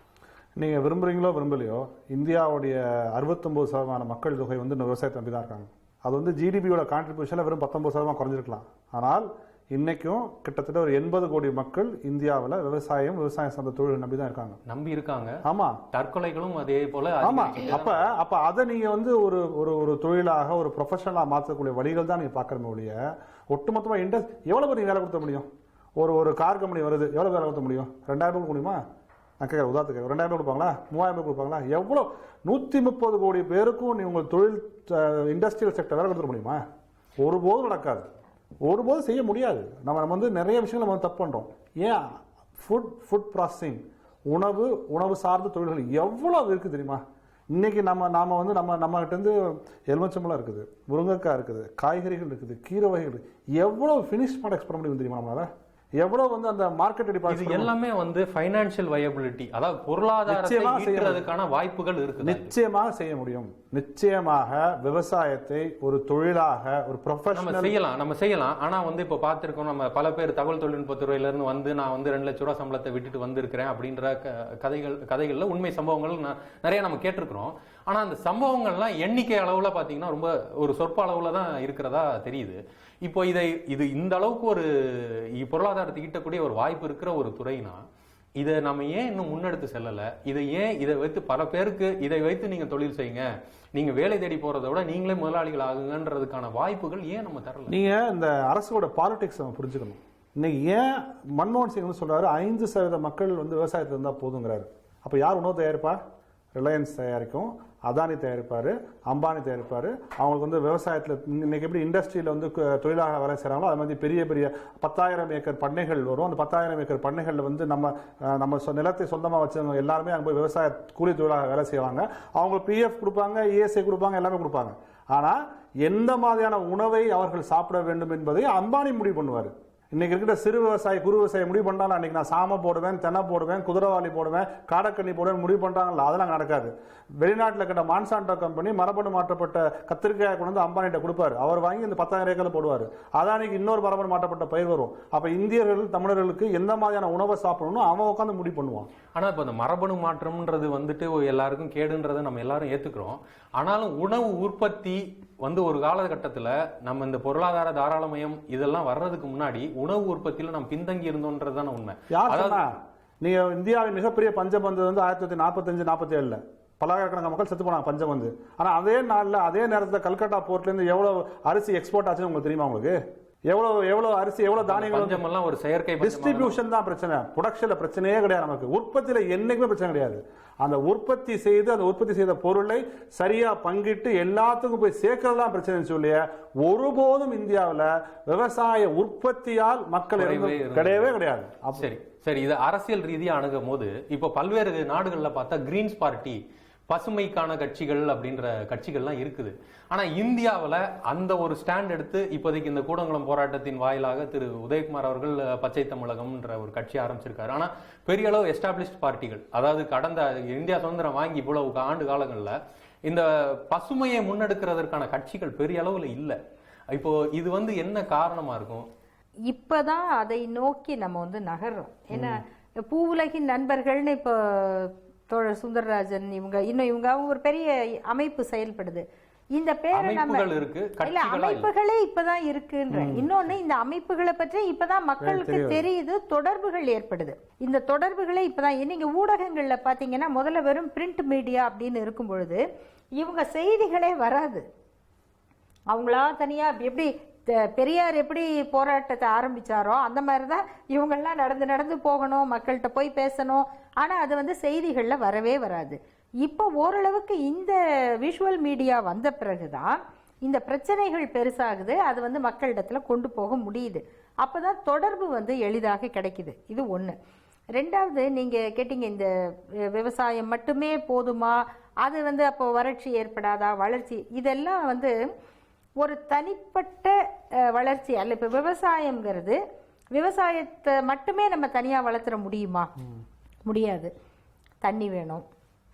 நீங்கள் விரும்புகிறீங்களோ விரும்பலையோ, இந்தியாவுடைய 69% மக்கள் தொகை வந்து இந்த விவசாயத்தை நம்பி தான் இருக்காங்க. அது வந்து ஜிடிபியோட கான்ட்ரிபியூஷனில் வெறும் 19% குறைஞ்சிருக்கலாம். ஆனால் இன்னைக்கும் கிட்டத்தட்ட ஒரு 80 கோடி மக்கள் இந்தியாவில் விவசாயம் சார்ந்த தொழில் நம்பி தான் இருக்காங்க. ஆமா, தற்கொலைகளும் அதே போல. ஆமா, அப்ப அதை நீங்க வந்து ஒரு ஒரு தொழிலாக, ஒரு ப்ரொஃபஷனலா மாற்றக்கூடிய வழிகள் தான் நீங்க பாக்குற ஒழிய, ஒட்டுமொத்தமா எவ்வளவு பேர் வேலை கொடுத்த முடியும்? ஒரு கார் கம்பெனி வருது, எவ்வளவு வேலை கொடுத்த முடியும்? 2000 கொடுக்க முடியுமா? நான் கேட்குறேன், உதாரணத்துக்கு 2000 கொடுப்பாங்களா? 3000 கொடுப்பாங்களா? எவ்வளோ 130 கோடி பேருக்கும் நீ உங்கள் தொழில் இண்டஸ்ட்ரியல் செக்டர் வேலை கொடுத்துட முடியுமா? ஒருபோதும் நடக்காது, ஒருபோதும் செய்ய முடியாது. நம்ம வந்து நிறைய விஷயங்கள் நம்ம தப்பு பண்ணுறோம். ஏன் ஃபுட் ப்ராசஸிங், உணவு சார்ந்த தொழில்கள் எவ்வளவு இருக்குது தெரியுமா? இன்னைக்கு நாம வந்து நம்ம கிட்ட இருந்து எலுமிச்சம்பழம் இருக்குது, முருங்கைக்காய் இருக்குது, காய்கறிகள் இருக்குது, கீரை வகைகள், எவ்வளவு ஃபினிஷ் ப்ராடக்ட்ஸ் பண்ண முடியும் தெரியுமா நம்மளால? எவ்வளவு வந்து அந்த மார்க்கெட் டிபார்ட்மெண்ட் எல்லாமே வந்து ஃபைனான்சியல் வயபிலிட்டி, அதாவது பொருளாதாரத்தை ஈட்டுறதுக்கான வாய்ப்புகள் இருக்கு. நிச்சயமாக செய்ய முடியும். நிச்சயமாக விவசாயத்தை ஒரு தொழிலாக, ஒரு ப்ரொஃபஷனல் நம்ம செய்யலாம். ஆனா வந்து இப்ப பார்த்திருக்கோம், நம்ம பல பேர் தகவல் தொழில்நுட்ப துறையில இருந்து வந்து நான் வந்து 2 லட்சம் ரூபாய் சம்பளத்தை விட்டுட்டு வந்திருக்கிறேன் அப்படின்ற கதைகள்ல உண்மை சம்பவங்கள் நிறைய நம்ம கேட்டிருக்கிறோம். ஆனா அந்த சம்பவங்கள்லாம் எண்ணிக்கை அளவுல பாத்தீங்கன்னா ரொம்ப ஒரு சொற்ப அளவுல தான் இருக்கிறதா தெரியுது. இப்போ இது இந்த அளவுக்கு ஒரு பொருளாதாரத்தை ஈட்டக்கூடிய ஒரு வாய்ப்பு இருக்கிற ஒரு துறைனா, இதை நம்ம ஏன் இன்னும் முன்னெடுத்து செல்லல? இதை வைத்து பல பேருக்கு இதை வைத்து நீங்க தொழில் செய்யுங்க, நீங்க வேலை தேடி போறதை விட நீங்களே முதலாளிகள் ஆகுங்கன்றதுக்கான வாய்ப்புகள் ஏன் நம்ம தரல? நீங்க இந்த அரசோட பாலிடிக்ஸ் நம்ம புரிஞ்சுக்கணும். இன்னைக்கு ஏன் மன்மோகன் சிங் வந்து சொல்றாரு 5% மக்கள் வந்து விவசாயத்தில் இருந்தா போதுங்கிறாரு. அப்ப யார் உணவு தயாரிப்பா? ரிலையன்ஸ் தயாரிக்கும், அதானி தயாரிப்பாரு, அம்பானி தயாரிப்பாரு. அவங்களுக்கு வந்து விவசாயத்தில் இன்னைக்கு எப்படி இண்டஸ்ட்ரியில வந்து தொழிலாக வேலை செய்யறாங்களோ அது மாதிரி பெரிய 10,000 ஏக்கர் பண்ணைகள் வரும். அந்த 10,000 ஏக்கர் பண்ணைகள்ல வந்து நம்ம நிலத்தை சொந்தமா வச்சவங்க எல்லாருமே அங்கே போய் விவசாய கூலி தொழிலாக வேலை செய்வாங்க. அவங்க பிஎஃப் கொடுப்பாங்க, இஎஸ்ஐ கொடுப்பாங்க, எல்லாமே கொடுப்பாங்க. ஆனா எந்த மாதிரியான உணவை அவர்கள் சாப்பிட வேண்டும் என்பதை அம்பானி முடிவு பண்ணுவாரு. இன்னைக்கு இருக்கிற சிறு விவசாயி, குறு விவசாயி முடிவு பண்ணாலும் அன்னைக்கு நான் சாம போடுவேன், தென்னை போடுவேன், குதிரவாளி போடுவேன், காடக்கண்ணி போடுவேன் முடிவு பண்றாங்கல்ல, அதெல்லாம் நடக்காது. வெளிநாட்டில் இருக்கிற மான்சாண்டோ கம்பெனி மரபணு மாற்றப்பட்ட கத்திரிக்காய் கொண்டு வந்து அம்பானிட்ட கொடுப்பாரு. அவர் வாங்கி இந்த 10,000 ஏக்கர்ல போடுவாரு. அதானிக்கு இன்னொரு மரபணு மாற்றப்பட்ட பயிர் வரும். அப்ப இந்தியர்கள், தமிழர்களுக்கு எந்த மாதிரியான உணவை சாப்பிடணும் அவன் உட்காந்து முடிவு பண்ணுவான். ஆனா இப்ப இந்த மரபணு மாற்றம்ன்றது வந்துட்டு எல்லாருக்கும் கேடுன்றதை நம்ம எல்லாரும் ஏத்துக்கிறோம். ஆனாலும் உணவு உற்பத்தி வந்து ஒரு காலகட்டத்தில் நம்ம இந்த பொருளாதார தாராளமயம் இதெல்லாம் வர்றதுக்கு முன்னாடி உணவு உற்பத்தியில நம்ம பின்தங்கி இருந்தோன்றதுதான உண்மை. நீங்க இந்தியாவின் மிகப்பெரிய பஞ்சம் வந்தது வந்து 1945-47 பல்லாயிரக்கணக்கான மக்கள் செத்து போனாங்க பஞ்சம் வந்து. ஆனா அதே நாள்ல அதே நேரத்தில் கல்கட்டா போர்ட்ல இருந்து எவ்வளவு அரிசி எக்ஸ்போர்ட் ஆச்சுன்னு உங்களுக்கு தெரியுமா? உங்களுக்கு எவ்வளவு அரிசி, எவ்வளவு தானியங்கள், ஒரு செயற்கை டிஸ்ட்ரிபியூஷன் தான் பிரச்சனை. ப்ரொடக்ஷன்ல பிரச்சனையே கிடையாது. நமக்கு உற்பத்தியில என்னைக்குமே பிரச்சனை கிடையாது. அந்த உற்பத்தி செய்த பொருளை சரியா பங்கிட்டு எல்லாத்துக்கும் போய் சேர்க்கறதுதான் பிரச்சனை சொல்லிய, ஒருபோதும் இந்தியாவில் விவசாய உற்பத்தியால் மக்கள் கிடையவே கிடையாது. சரி, இது அரசியல் ரீதியா அணுகும் போது இப்ப பல்வேறு நாடுகள்ல பார்த்தா கிரீன்ஸ் பார்ட்டி, பசுமைக்கான கட்சிகள் அப்படின்ற கட்சிகள்லாம் இருக்குது. ஆனா இந்தியாவில் அந்த ஒரு ஸ்டாண்ட் எடுத்து இப்போதைக்கு இந்த கூடங்குளம் போராட்டத்தின் வாயிலாக திரு உதயகுமார் அவர்கள் பச்சை தமிழகம்ன்ற ஒரு கட்சி ஆரம்பிச்சிருக்காரு. ஆனா பெரிய அளவு எஸ்டாப்ளிஷ்ட் பார்ட்டிகள், அதாவது கடந்த இந்தியா சுதந்திரம் வாங்கி இவ்வளவு ஆண்டு காலங்கள்ல இந்த பசுமையை முன்னெடுக்கிறதற்கான கட்சிகள் பெரிய அளவுல இல்லை. இப்போ இது வந்து என்ன காரணமா இருக்கும்? இப்பதான் அதை நோக்கி நம்ம வந்து நகர்றோம். ஏன்னா பூவுலகின் நண்பர்கள்னு இப்போ தோழர் சுந்தரராஜன் இவங்க ஒரு பெரிய அமைப்பு செயல்படுது. இந்த பேரை நம்ம இல்ல, அமைப்புகளே இப்பதான் இருக்குன்ற. இன்னொன்னு, இந்த அமைப்புகளை பற்றி இப்பதான் மக்களுக்கு தெரியுது, தொடர்புகள் ஏற்படுது. இந்த தொடர்புகளே இப்பதான் நீங்க ஊடகங்கள்ல பாத்தீங்கன்னா முதல்ல வெறும் பிரிண்ட் மீடியா அப்படின்னு இருக்கும் பொழுது இவங்க செய்திகளே வராது. அவங்களா தனியா எப்படி பெரியார் எப்படி போராட்டத்தை ஆரம்பிச்சாரோ அந்த மாதிரிதான் இவங்கெல்லாம் நடந்து போகணும், மக்கள்கிட்ட போய் பேசணும். ஆனா அது வந்து செய்திகள்ல வரவே வராது. இப்போ ஓரளவுக்கு இந்த விஷுவல் மீடியா வந்த பிறகுதான் இந்த பிரச்சனைகள் பெருசாகுது. அது வந்து மக்களிடத்துல கொண்டு போக முடியுது. அப்பதான் தொடர்பு வந்து எளிதாக கிடைக்குது. இது ஒண்ணு. ரெண்டாவது நீங்க கேட்டீங்க இந்த விவசாயம் மட்டுமே போதுமா, அது வந்து அப்போ வறட்சி ஏற்படாதா, வளர்ச்சி, இதெல்லாம் வந்து ஒரு தனிப்பட்ட வளர்ச்சி அல்ல. இப்போ விவசாயம்ங்கிறது விவசாயத்தை மட்டுமே நம்ம தனியாக வளர்த்துற முடியுமா? முடியாது. தண்ணி வேணும்,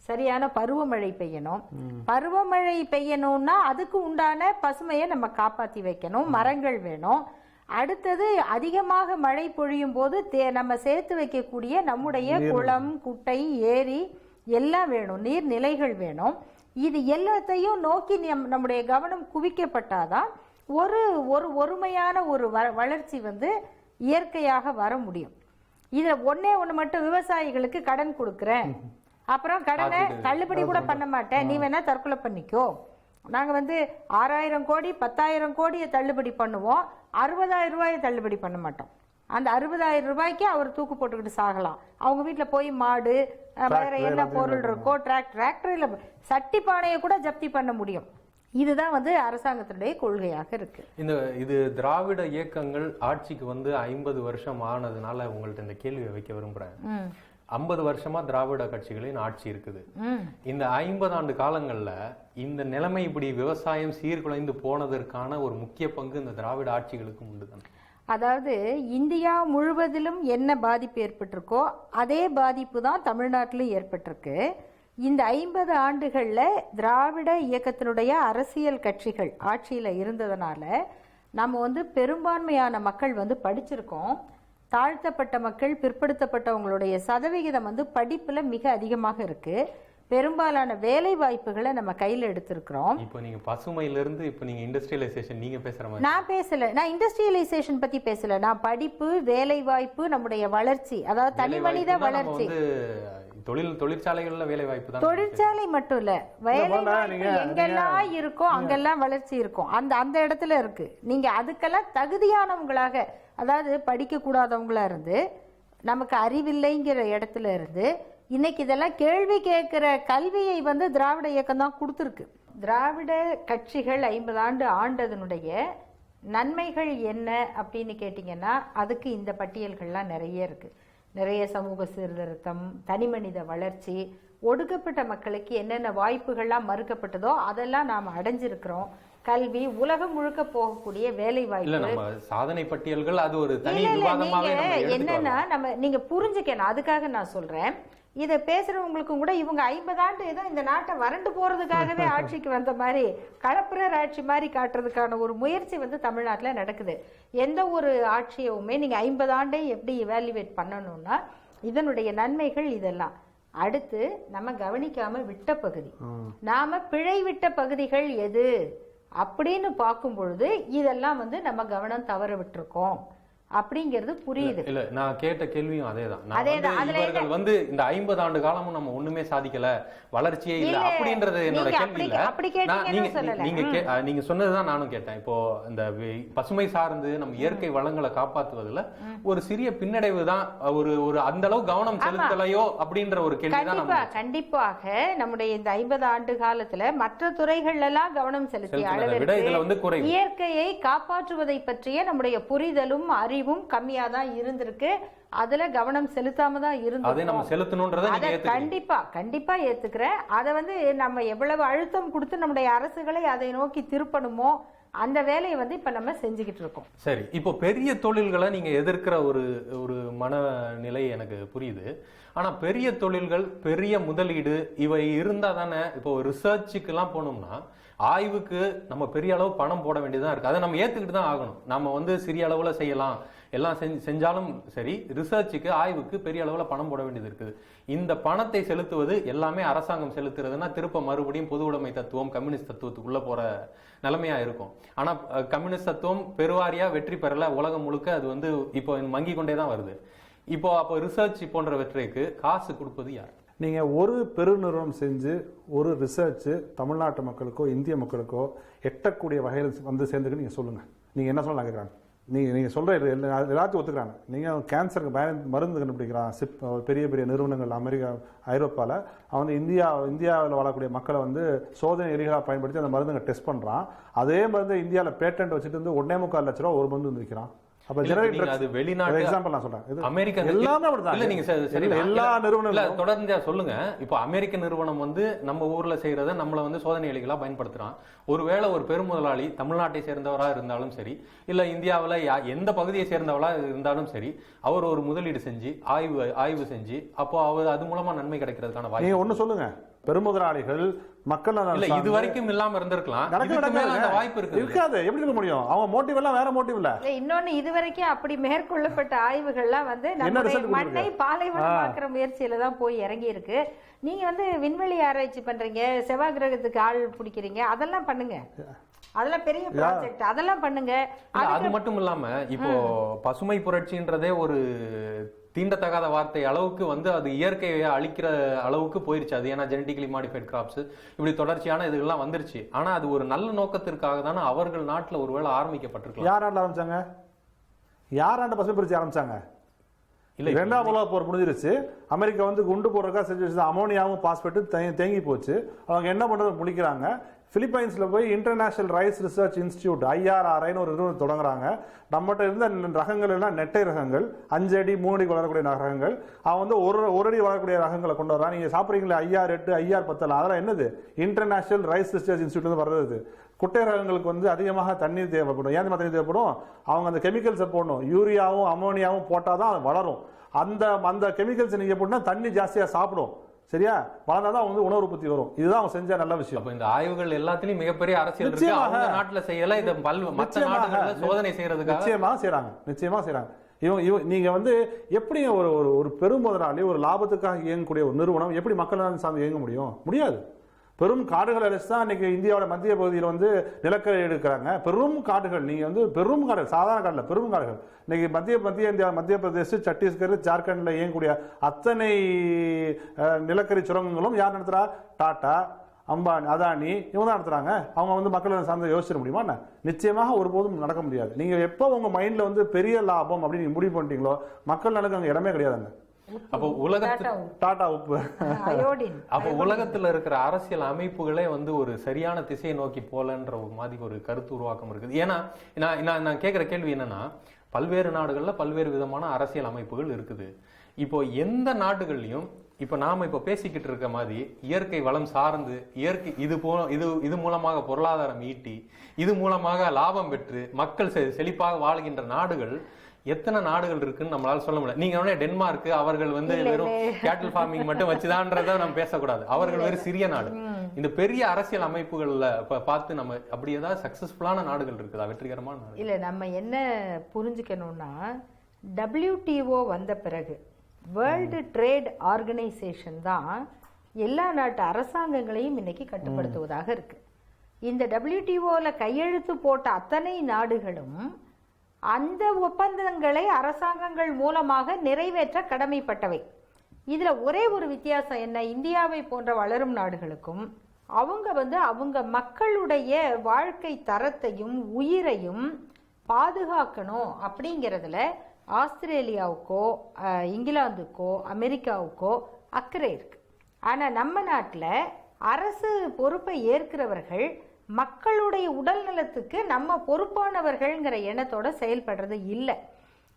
சரியான பருவமழை பெய்யணும். பருவமழை பெய்யணும்னா அதுக்கு உண்டான பசுமையை நம்ம காப்பாற்றி வைக்கணும், மரங்கள் வேணும். அடுத்தது அதிகமாக மழை பொழியும் போது நம்ம சேர்த்து வைக்கக்கூடிய நம்முடைய குளம், குட்டை, ஏரி எல்லாம் வேணும், நீர்நிலைகள் வேணும். இது எல்லாத்தையும் நோக்கி நம்முடைய கவனம் குவிக்கப்பட்டாதான் ஒரு ஒரு ஒருமையான ஒரு வளர்ச்சி வந்து இயற்கையாக வர முடியும். இதை ஒன்னே ஒன்று மட்டும், விவசாயிகளுக்கு கடன் கொடுக்குறேன், அப்புறம் கடனை தள்ளுபடி கூட பண்ண மாட்டேன், நீ வேணா தற்கொலை பண்ணிக்கோ, நாங்கள் வந்து 6000 கோடி 10,000 கோடியை தள்ளுபடி பண்ணுவோம், 60,000 ரூபாயை தள்ளுபடி பண்ண மாட்டோம். அந்த 60,000 ரூபாய்க்கு அவர் தூக்கு போட்டுக்கிட்டு சாகலாம். அவங்க வீட்டில் போய் மாடு வேற என்ன பொருள் இருக்கோ, டிராக்டர்ல சட்டி பானையை கூட ஜப்தி பண்ண முடியும். இதுதான் வந்து அரசாங்கத்தினுடைய கொள்கையாக இருக்கு. இது திராவிட இயக்கங்கள் ஆட்சிக்கு வந்து 50 வருஷம் ஆனதுனால உங்கள்ட்ட இந்த கேள்வியை வைக்க விரும்புறேன். 50 வருஷமா திராவிட கட்சிகளின் ஆட்சி இருக்குது. இந்த 50 ஆண்டு காலங்கள்ல இந்த நிலைமை இப்படி விவசாயம் சீர்குலைந்து போனதற்கான ஒரு முக்கிய பங்கு இந்த திராவிட ஆட்சிகளுக்கு உண்டுதான். அதாவது இந்தியா முழுவதிலும் என்ன பாதிப்பு ஏற்பட்டிருக்கோ அதே பாதிப்பு தான் தமிழ்நாட்டிலும் ஏற்பட்டிருக்கு. இந்த 50 ஆண்டுகள்ல திராவிட இயக்கத்தினுடைய அரசியல் கட்சிகள் ஆட்சியில இருந்ததுனால நம்ம வந்து பெரும்பான்மையான மக்கள் வந்து படிச்சிருக்கோம். தாழ்த்தப்பட்ட மக்கள், பிற்படுத்தப்பட்டவங்களுடைய சதவிகிதம் வந்து படிப்புல மிக அதிகமாக இருக்கு. பெரும்பாலான வேலை வாய்ப்புகளை நம்ம கையில எடுத்திருக்கிறோம். இப்போ நீங்க பசுமையில இருந்து இப்போ நீங்க இண்டஸ்ட்ரியலைசேஷன் நீங்க பேசுற மாதிரி. நான் பேசல, நான் இண்டஸ்ட்ரியலைசேஷன் பத்தி பேசல, நான் படிப்பு, வேலை வாய்ப்பு, நம்முடைய வளர்ச்சி, அதாவது தனி மனித வளர்ச்சி. தொழிற்சாலைகள்ல வேலை வாய்ப்பு தான். தொழிற்சாலை மட்டும் இல்ல, வேலை வாய்ப்பு எங்கெல்லாம் இருக்கோ அங்கெல்லாம் வளர்ச்சி இருக்கும். அந்த இடத்துல இருக்கு. நீங்க அதுக்கெல்லாம் தகுதியானவங்களாக, அதாவது படிக்க கூடாதவங்களா இருந்து, நமக்கு அறிவில்லைங்கிற இடத்துல இருந்து, இன்னைக்கு இதெல்லாம் கேள்வி கேட்கிற கல்வியை வந்து திராவிட இயக்கம் தான் கொடுத்துருக்கு. திராவிட கட்சிகள் 50 ஆண்டு ஆண்டதனுடைய நன்மைகள் என்ன அப்படின்னு கேட்டீங்கன்னா அதுக்கு இந்த பட்டியல்கள்லாம் நிறைய இருக்கு. நிறைய சமூக சீர்திருத்தம், தனிமனித வளர்ச்சி, ஒடுக்கப்பட்ட மக்களுக்கு என்னென்ன வாய்ப்புகள்லாம் மறுக்கப்பட்டதோ அதெல்லாம் நாம அடைஞ்சிருக்கிறோம். கல்வி, உலகம் முழுக்க போகக்கூடிய வேலை வாய்ப்பு, சாதனை பட்டியல்கள், அது ஒரு தனி விவாதமாவே என்னன்னா நம்ம நீங்க புரிஞ்சுக்கணும். அதுக்காக நான் சொல்றேன், இதை பேசுறவங்களுக்கும் கூட இவங்க 50 ஆண்டு ஏதோ இந்த நாட்டை வறண்டு போறதுக்காகவே ஆட்சிக்கு வந்த மாதிரி, கலப்புரர் ஆட்சி மாதிரி காட்டுறதுக்கான ஒரு முயற்சி வந்து தமிழ்நாட்டில் நடக்குது. எந்த ஒரு ஆட்சியவுமே நீங்க 50 ஆண்டை எப்படி இவாலுவேட் பண்ணணும்னா இதனுடைய நன்மைகள் இதெல்லாம். அடுத்து நம்ம கவனிக்காம விட்ட பகுதி, நாம பிழை விட்ட பகுதிகள் எது அப்படின்னு பார்க்கும் பொழுது இதெல்லாம் வந்து நம்ம கவனம் தவற விட்டுருக்கோம் அப்படிங்கிறது புரியுது. இல்ல, நான் கேட்ட கேள்வியும் அதேதான். இவர்கள் வந்து இந்த 50 ஆண்டு காலமும் நம்ம ஒண்ணுமே சாதிக்கல, வளர்ச்சியே இல்ல அப்படின்றது என்னோட கேள்வி இல்ல. நீங்க சொன்னதுதான் நானும் கேட்டேன். இப்போ இந்த பசுமை சார்ந்து நம்ம இயற்கை வளங்களை காப்பாற்றுவதில் ஒரு சிறிய பின்னடைவு தான், ஒரு அந்த அளவு கவனம் செலுத்தலையோ அப்படின்ற ஒரு கேள்விதான். கண்டிப்பாக நம்முடைய இந்த 50 ஆண்டு காலத்துல மற்ற துறைகள் எல்லாம் கவனம் செலுத்திய அளவிற்கு இயற்கையை காப்பாற்றுவதை பற்றிய நம்முடைய புரிதலும் அறிவும் கம்மியா தான் இருந்திருக்கு. அதுல கவனம் செலுத்தாம தான் இருந்தது. கண்டிப்பா ஏத்துக்கிறேன். அதை வந்து நம்ம எவ்வளவு அழுத்தம் கொடுத்து நம்முடைய அரசுகளை அதை நோக்கி திருப்பணுமோ அந்த வேலையை வந்து இப்ப நம்ம செஞ்சுக்கிட்டு இருக்கோம். சரி, இப்போ பெரிய தொழில்களை நீங்க எதிர்க்கிற ஒரு மனநிலை எனக்கு புரியுது. ஆனா பெரிய தொழில்கள், பெரிய முதலீடு இவை இருந்தா தானே, இப்போ ரிசர்ச்சுக்கு எல்லாம் போனோம்னா ஆய்வுக்கு நம்ம பெரிய அளவு பணம் போட வேண்டியதான் இருக்கு. அதை நம்ம ஏத்துக்கிட்டு தான் ஆகணும். நம்ம வந்து சிறிய அளவுல செய்யலாம், எல்லாம் செஞ்சாலும் சரி, ரிசர்ச்சுக்கு, ஆய்வுக்கு பெரிய அளவுல பணம் போட வேண்டியது இருக்குது. இந்த பணத்தை செலுத்துவது எல்லாமே அரசாங்கம் செலுத்துறதுன்னா திருப்ப மறுபடியும் பொது உடைமை தத்துவம், கம்யூனிஸ்ட் தத்துவத்துக்குள்ள போற நிலைமையா இருக்கும். ஆனா கம்யூனிஸ்ட் தத்துவம் பெருவாரியா வெற்றி பெறல, உலகம் முழுக்க அது வந்து இப்போ மங்கி கொண்டே தான் வருது. அப்போ ரிசர்ச் போன்றவற்றுக்கு காசு கொடுப்பது யார்? நீங்கள் ஒரு பெருநிறுவனம் செஞ்சு ஒரு ரிசர்ச்சு தமிழ்நாட்டு மக்களுக்கோ இந்திய மக்களுக்கோ எட்டக்கூடிய வகையில் வந்து சேர்ந்துக்கு நீங்கள் சொல்லுங்கள். நீங்கள் என்ன சொல்லலாம் கேட்குறாங்க. நீங்கள் சொல்கிற எல்லாத்தையும் ஒத்துக்கிறாங்க. நீங்கள் கேன்சருக்கு மருந்து கண்டுபிடிக்கிறான் பெரிய பெரிய நிறுவனங்கள் அமெரிக்கா, ஐரோப்பாவில். அவன் வந்து இந்தியாவில் வாழக்கூடிய மக்களை வந்து சோதனை எலிகளாக பயன்படுத்தி அந்த மருந்துங்க டெஸ்ட் பண்ணுறான். அதே மருந்து இந்தியாவில் பேட்டன்ட் வச்சுட்டு வந்து 1.25 லட்ச ரூபா ஒரு மருந்து வந்து விற்கிறான். அப்ப இல்ல, ஜெனரிக் நீங்க அது வெளிநாட்டு எக்ஸாம்பிள் நான் சொல்றேன். இது அமெரிக்கன் எல்லாமே அப்படிதான். இல்ல நீங்க சரி எல்லா நிறுவனங்களும் தொடர்ந்து சொல்லுங்க. இப்போ அமெரிக்க நிறுவனம் வந்து நம்ம ஊர்ல செய்யறத நம்மள வந்து சோதனை எலிகளா பயன்படுத்துறான். ஒருவேளை ஒரு பெருமுதலாளி தமிழ்நாட்டை சேர்ந்தவரா இருந்தாலும் சரி, இல்ல இந்தியாவுல எந்த பகுதியை சேர்ந்தவளா இருந்தாலும் சரி, அவர் ஒரு முதலீடு செஞ்சு ஆய்வு செஞ்சு அப்போ அவர் அது மூலமா நன்மை கிடைக்கிறதுக்கான வாய்ப்பு. நீங்க ஒண்ணு சொல்லுங்க, பெருமுதலாளிகள் மக்கள் இல்ல இது வரைக்கும் இல்லாம இருந்திருக்கலாம், வாய்ப்பு இருக்கு. இருக்காது. எப்படி இருக்க முடியும்? அவங்க மோட்டிவ் எல்லாம் வேற மோட்டிவ் இல்ல. இன்னொன்னு இதுவரைக்கும் அப்படி மேற்கொள்ளப்பட்ட ஆய்வுகள்லாம் வந்து நம்மளுடைய மண்ணை பாலைவனமாக்குற முயற்சியில தான் போய் இறங்கி இருக்கு. நீங்க வந்து விண்வெளி ஆராய்ச்சி பண்றீங்க, செவ்வாய் கிரகத்துக்கு ஆள் பிடிக்கிறீங்க, அதெல்லாம் பண்ணுங்க, அதெல்லாம் பெரிய ப்ராஜெக்ட், அதெல்லாம் பண்ணுங்க. அது மட்டும் இல்லாம இப்போ பசுமை புரட்சின்றதே ஒரு தீண்டத்தகாத வார்த்தை அளவுக்கு வந்து அது இயற்கையை அழிக்கிற அளவுக்கு போயிருச்சு. அது ஏன்னா ஜெனடிக்கலி மாடிஃபைட் கிராப்ஸ் இப்படி தொடர்ச்சியான இதுகள்லாம் வந்துருச்சு. ஆனா அது ஒரு நல்ல நோக்கத்திற்காக தானே அவர்கள் நாட்டுல ஒருவேளை ஆரம்பிக்கப்பட்டிருக்கலாம். யாராண்ட ஆரம்பிச்சாங்க? யாராண்ட பசுமை புரட்சி ஆரம்பிச்சாங்க? இல்ல, இரண்டாம் உலக போர் முடிஞ்சிருச்சு. அமெரிக்கா வந்து குண்டு போடுறதுக்காக செஞ்சு வச்சு அமோனியாவும் பாஸ்பேட்டும் தேங்கி போச்சு. அவங்க என்ன பண்றது முடிக்கிறாங்க. பிலிப்பைன்ஸ்ல போய் இன்டர்நேஷனல் ரைஸ் ரிசர்ச் இன்ஸ்டிடியூட் IRRIன்னு ஒரு நிறுவனம் தொடங்குறாங்க. நம்மகிட்ட இருந்த ரகங்கள் எல்லாம் நெட்டை ரகங்கள், 5 அடி 3 அடி வளரக்கூடிய ரகங்கள். அவன் வந்து ஒரு அடி வளரக்கூடிய ரகங்களை கொண்டு வரான். நீங்க சாப்பிட்றீங்களா IR8 IR10, அதெல்லாம் என்னது? இன்டர்நேஷனல் ரைஸ் ரிசர்ச் இன்ஸ்டிடியூட் வர்றது. குட்டை ரகங்களுக்கு வந்து அதிகமாக தண்ணீர் தேவைப்படும். ஏன் தண்ணீர் தேவைப்படும்? அவங்க அந்த கெமிக்கல்ஸை போடணும். யூரியாவும் அமோனியாவும் போட்டாதான் அது வளரும். அந்த கெமிக்கல்ஸ் நீங்க போட்டா தண்ணி ஜாஸ்தியா சாப்பிடும். சரியா? வளர்ந்தாதான் வந்து உணவு உற்பத்தி வரும். இதுதான் அவங்க செஞ்ச நல்ல விஷயம். அப்ப இந்த ஆய்வுகள் எல்லாத்துலயும் மிகப்பெரிய அரசியல் இருக்கு. அவங்க நாட்டுல செய்யல, இத மற்ற நாடுகள்ல சோதனை செய்யறதுக்காக நிச்சயமா செய்றாங்க. நீங்க வந்து எப்படி ஒரு பெருமுதலாளி ஒரு லாபத்துக்காக இயங்கக்கூடிய ஒரு நிறுவனம் எப்படி மக்கள் சார்ந்து இயங்க முடியும்? முடியாது. பெரும் காடுகள் அழிச்சு தான் இன்னைக்கு இந்தியாவோட மத்திய பகுதியில் வந்து நிலக்கரி எடுக்கிறாங்க. பெரும் காடுகள், நீங்க வந்து பெரும் காடுகள், சாதாரண காடுல பெரும் காடுகள். இன்னைக்கு மத்திய இந்தியா, மத்திய பிரதேஷ், சத்தீஸ்கர், ஜார்க்கண்ட்ல இயங்கக்கூடிய அத்தனை நிலக்கரி சுரங்கங்களும் யார் நடத்துறா? டாடா, அம்பானி, அதானி, இவங்க தான் நடத்துறாங்க. அவங்க வந்து மக்களை சார்ந்து யோசிச்சிட முடியுமா? நிச்சயமாக ஒருபோதும் நடக்க முடியாது. நீங்க எப்போ உங்க மைண்ட்ல வந்து பெரிய லாபம் அப்படின்னு நீங்க முடிவு பண்ணிட்டீங்களோ மக்கள் நலனுக்கு அங்க இடமே கிடையாதுங்க. அப்போ உலகத்துல இருக்கிற அரசியல் அமைப்புகளே வந்து ஒரு சரியான திசையை நோக்கி போலன்ற மாதிரி ஒரு கருத்து உருவாக்கம் இருக்குது. ஏன்னா நான் கேட்கிற கேள்வி என்னன்னா, பல்வேறு நாடுகள்ல பல்வேறு விதமான அரசியல் அமைப்புகள் இருக்குது. இப்போ எந்த நாடுகள்லயும் இப்ப நாம இப்ப பேசிக்கிட்டு இருக்க மாதிரி இயற்கை வளம் சார்ந்து இயற்கை இது மூலமாக பொருளாதாரம் ஈட்டி இது மூலமாக லாபம் பெற்று மக்கள் செழிப்பாக வாழ்கின்ற நாடுகள் எத்தனை நாடுகள் இருக்குன்னு நம்மளால சொல்ல முடியல. நீங்க டென்மார்க், அவர்கள் வந்து வெறும் கேட்டில் ஃபார்மிங் மட்டும் வச்சுதான்றத நம்ம பேசக்கூடாது. அவர்கள் வெறும் சிறிய நாடு. இந்த பெரிய அரசியல் அமைப்புகள்ல பார்த்து நம்ம அப்படி ஏதாவது சக்சஸ்ஃபுல்லான நாடுகள் இருக்குதா, வெற்றிகரமான நாடு? இல்ல, நம்ம என்ன புரிஞ்சுக்கணும்னா, WTO வந்த பிறகு வேர்ல்டு ட்ரேட் ஆர்கனைசேஷன் தான் எல்லா நாட்டு அரசாங்கங்களையும் இன்னைக்கு கட்டுப்படுத்துவதாக இருக்கு. இந்த WTOல கையெழுத்து போட்ட அத்தனை நாடுகளும் அந்த ஒப்பந்தங்களை அரசாங்கங்கள் மூலமாக நிறைவேற்ற கடமைப்பட்டவை. இதுல ஒரே ஒரு வித்தியாசம் என்ன? இந்தியாவை போன்ற வளரும் நாடுகளுக்கும் அவங்க மக்களுடைய வாழ்க்கை தரத்தையும் உயிரையும் பாதுகாக்கணும் அப்படிங்கிறதுல ஆஸ்திரேலியாவுக்கோ இங்கிலாந்துக்கோ அமெரிக்காவுக்கோ அக்கறை இருக்கு. ஆனா நம்ம நாட்டில் அரசு பொறுப்பை ஏற்கிறவர்கள் மக்களுடைய உடல் நலத்துக்கு நம்ம பொறுப்பானவர்கள்ங்கிற எண்ணத்தோட செயல்படுறது இல்லை.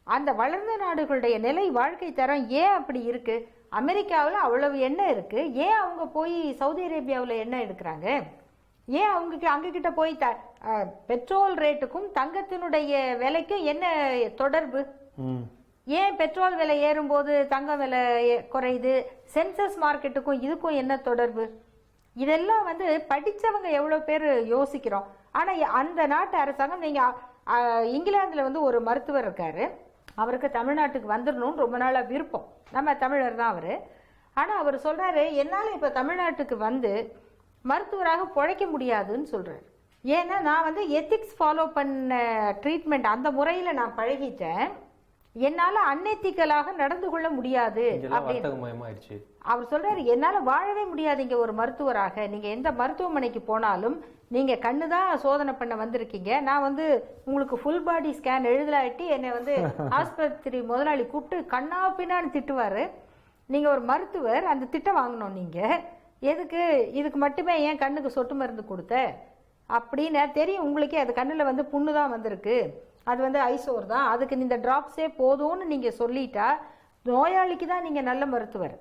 அந்த வளர்ந்த நாடுகளுடைய நிலை வாழ்க்கை தரம் ஏன் அப்படி இருக்கு? அமெரிக்காவில் அவ்வளவு எண்ணெய் இருக்கு, ஏன் அவங்க போய் சவுதி அரேபியாவில் எண்ணெய் எடுக்கிறாங்க? ஏன் அங்ககிட்ட போய் பெட்ரோல் ரேட்டுக்கும் தங்கத்தினுடைய விலைக்கும் என்ன தொடர்பு? ஏன் பெட்ரோல் விலை ஏறும்போது தங்கம் விலை குறையுது? சென்சஸ் மார்க்கெட்டுக்கும் இதுக்கும் என்ன தொடர்பு? இதெல்லாம் படிச்சவங்க எவ்வளவு பேர் யோசிக்கிறோம். ஆனா அந்த நாட்டு அரசாங்கம், நீங்க இங்கிலாந்துல ஒரு மருத்துவர் இருக்காரு, அவருக்கு தமிழ்நாட்டுக்கு வந்துடணும்னு ரொம்ப நாளா விருப்பம். நம்ம தமிழர் தான் அவரு. ஆனா அவர் சொல்றாரு, என்னால இப்ப தமிழ்நாட்டுக்கு வந்து மருத்துவராக பிழைக்க முடியாதுன்னு சொல்றாரு. ஏன்னா நான் எத்திக்ஸ் ஃபாலோ பண்ண ட்ரீட்மெண்ட் அந்த முறையில நான் பழகிட்டேன், என்னால அன்எத்திக்கலாக நடந்து கொள்ள முடியாது அப்படின்னு அவர் சொல்றாரு. என்னால வாழவே முடியாது இங்க ஒரு மருத்துவராக. நீங்க எந்த மருத்துவமனைக்கு போனாலும் நீங்க கண்ணுதான் சோதனை பண்ண வந்திருக்கீங்க, நான் உங்களுக்கு ஃபுல் பாடி ஸ்கேன் எழுதலாட்டி என்னை ஆஸ்பத்திரி முதலாளி கூப்பிட்டு கண்ணா பின்னான்னு திட்டுவாரு. நீங்க ஒரு மருத்துவர், அந்த திட்டம் வாங்கணும். நீங்க எதுக்கு இதுக்கு மட்டுமே ஏன் கண்ணுக்கு சொட்டு மருந்து கொடுத்த அப்படின்னு தெரியும் உங்களுக்கே. அது கண்ணுல புண்ணுதான் வந்திருக்கு, அது வந்து ஐசோர் தான், அதுக்கு இந்த டிராப்ஸே போதும்னு நீங்கள் சொல்லிட்டா நோயாளிக்கு தான் நீங்கள் நல்ல மருத்துவர்,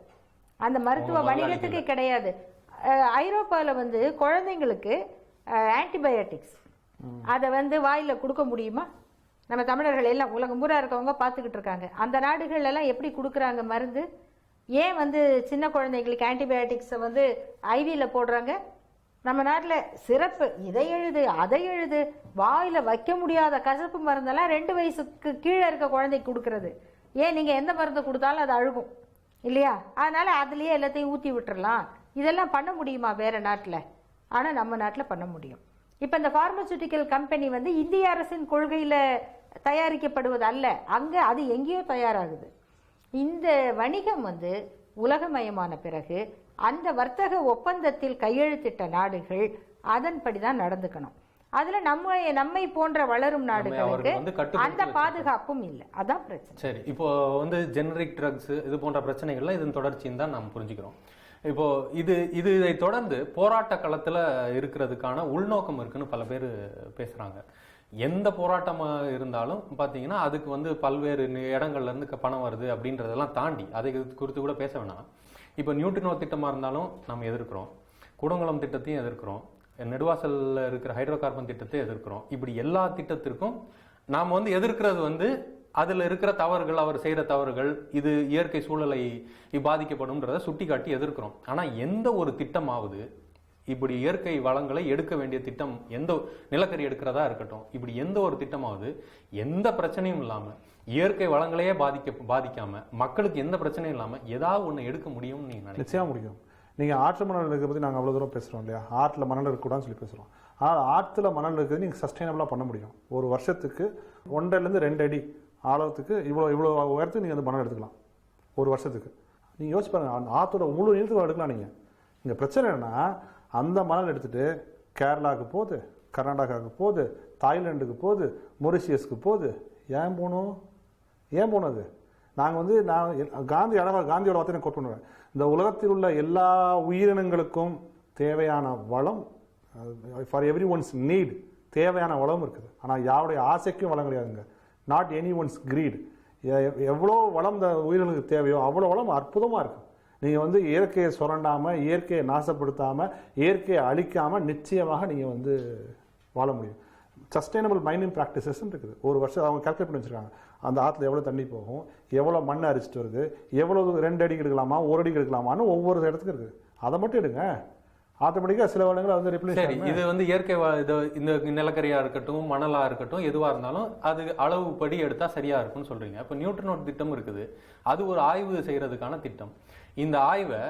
அந்த மருத்துவ வணிகத்துக்கு கிடையாது. ஐரோப்பாவில் வந்து குழந்தைங்களுக்கு ஆன்டிபயோட்டிக்ஸ் அதை வந்து வாயில் கொடுக்க முடியுமா? நம்ம தமிழர்கள் எல்லாம் உலகம் பூரா இருக்கவங்க பார்த்துக்கிட்டு இருக்காங்க. அந்த நாடுகள் எல்லாம் எப்படி கொடுக்குறாங்க மருந்து? ஏன் வந்து சின்ன குழந்தைங்களுக்கு ஆன்டிபயோட்டிக்ஸை வந்து ஐவியில் போடுறாங்க? நம்ம நாட்டில் சிறப்பு இதை எழுது அதை எழுது, வாயில் வைக்க முடியாத கசப்பு மருந்தெல்லாம் 2 வயசுக்கு கீழே இருக்க குழந்தைக்கு கொடுக்கறது. ஏன் நீங்கள் எந்த மருந்து கொடுத்தாலும் அது அழுகும் இல்லையா? அதனால் அதுலேயே எல்லாத்தையும் ஊற்றி விட்டுறலாம். இதெல்லாம் பண்ண முடியுமா வேறு நாட்டில்? ஆனால் நம்ம நாட்டில் பண்ண முடியும். இப்போ இந்த பார்மசூட்டிக்கல் கம்பெனி வந்து இந்திய அரசின் கொள்கையில் தயாரிக்கப்படுவது அல்ல, அங்கே அது எங்கேயோ தயாராகுது. இந்த வணிகம் வந்து உலகமயமான பிறகு அந்த வர்த்தக ஒப்பந்தத்தில் கையெழுத்திட்ட நாடுகள் அதன்படி தான் நடந்துக்கணும். அதுல நம்மை போன்ற வளரும் நாடுகளுக்கு அந்த பாதுகாப்பும் இல்லை. அதான் பிரச்சனை. சரி, இப்போ வந்து ஜெனரிக் ட்ரக்ஸ் இது போன்ற பிரச்சனைகள்லாம் இதன் தொடர்ச்சின்னு தான் நாம் புரிஞ்சுக்கிறோம். இப்போ இதை தொடர்ந்து போராட்ட களத்துல இருக்கிறதுக்கான உள்நோக்கம் இருக்குன்னு பல பேர் பேசுறாங்க. எந்த போராட்டமாக இருந்தாலும் பார்த்தீங்கன்னா அதுக்கு வந்து பல்வேறு இடங்கள்ல இருந்து பணம் வருது அப்படின்றதெல்லாம் தாண்டி அதை குறித்து கூட பேச வேணாம். இப்போ நியூட்ரினோ திட்டமாக இருந்தாலும் நம்ம எதிர்க்கிறோம், கூடங்குளம் திட்டத்தையும் எதிர்க்கிறோம், நெடுவாசலில் இருக்கிற ஹைட்ரோ கார்பன் திட்டத்தையும் எதிர்க்கிறோம். இப்படி எல்லா திட்டத்திற்கும் நாம் வந்து எதிர்க்கிறது வந்து அதில் இருக்கிற தவறுகள், அவர் செய்கிற தவறுகள், இது இயற்கை சூழலை பாதிக்கப்படும்ன்றதை சுட்டி காட்டி எதிர்க்கிறோம். ஆனால் எந்த ஒரு திட்டமாவது இப்படி இயற்கை வளங்களை எடுக்க வேண்டிய திட்டம், எந்த நிலக்கரி எடுக்கிறதா இருக்கட்டும், இப்படி எந்த ஒரு திட்டமாவது எந்த பிரச்சனையும் இல்லாமல் இயற்கை வளங்களையே பாதிக்காம மக்களுக்கு எந்த பிரச்சனையும் இல்லாமல் ஏதாவது ஒன்று எடுக்க முடியும்னு நீங்கள் நினைக்கிறீங்க? நிச்சயமாக முடியும். நீங்கள் ஆற்று மணல் இருக்கிறத பற்றி நாங்கள் அவ்வளோ தூரம் பேசுகிறோம் இல்லையா? ஆற்றில் மணல் இருக்கக்கூடாதுன்னு சொல்லி பேசுகிறோம். ஆனால் ஆற்றுல மணல் இருக்கிறது நீங்கள் சஸ்டைனபிளாக பண்ண முடியும். ஒரு வருஷத்துக்கு 1.5 to 2 அடி ஆழத்துக்கு இவ்வளோ உயரத்துக்கு நீங்கள் வந்து மணல் எடுத்துக்கலாம் ஒரு வருஷத்துக்கு. நீங்கள் யோசிச்சு பாருங்கள், அந்த ஆற்றோட முழு நீளத்துக்கு எடுக்கலாம் நீங்கள். இங்கே பிரச்சனை என்னன்னா, அந்த மணல் எடுத்துகிட்டு கேரளாவுக்கு போகுது, கர்நாடகாவுக்கு போகுது, தாய்லாண்டுக்கு போகுது, மொரிஷியஸ்க்கு போகுது. ஏன் போகணும் அது? நாங்கள் வந்து காந்தியோட வார்த்தை கோட் பண்ணுவேன், இந்த உலகத்தில் உள்ள எல்லா உயிரினங்களுக்கும் தேவையான வளம், ஃபார் எவ்ரி ஒன்ஸ் நீட் தேவையான வளம் இருக்குது. ஆனால் யாருடைய ஆசைக்கும் வளம் கிடையாதுங்க. Not any one's greed. எவ்வளோ வளம் இந்த உயிரினங்களுக்கு தேவையோ அவ்வளோ வளம் அற்புதமாக இருக்குது. நீங்கள் வந்து இயற்கையை சுரண்டாமல், இயற்கையை நாசப்படுத்தாமல், இயற்கையை அழிக்காமல் நிச்சயமாக நீங்கள் வந்து வாழ முடியும். சஸ்டைனபிள் மைனிங் ப்ராக்டிசஸ் இருக்குது. ஒரு வருஷம் அவங்க கால்குலேட் பண்ணி வச்சுருக்காங்க. அந்த ஆற்றுல எவ்வளோ தண்ணி போகும், எவ்வளோ மண் அரிச்சிட்டு வருது, எவ்வளோ 2 அடிக்கு எடுக்கலாமா 1 அடிக்கு எடுக்கலாமான்னு ஒவ்வொரு இடத்துக்கு இருக்குது. அதை மட்டும் எடுங்க, ஆட்டோமேட்டிக்காக சில வருடங்கள் வந்து ரிப்ளேஸ். சரி, இது வந்து இயற்கை இந்த நிலக்கரியா இருக்கட்டும், மணலா இருக்கட்டும், எதுவா இருந்தாலும் அது அளவுப்படி எடுத்தா சரியா இருக்கும்னு சொல்றீங்க. இப்போ நியூட்ரினோ திட்டம் இருக்குது, அது ஒரு ஆய்வு செய்யறதுக்கான திட்டம். இந்த ஆய்வை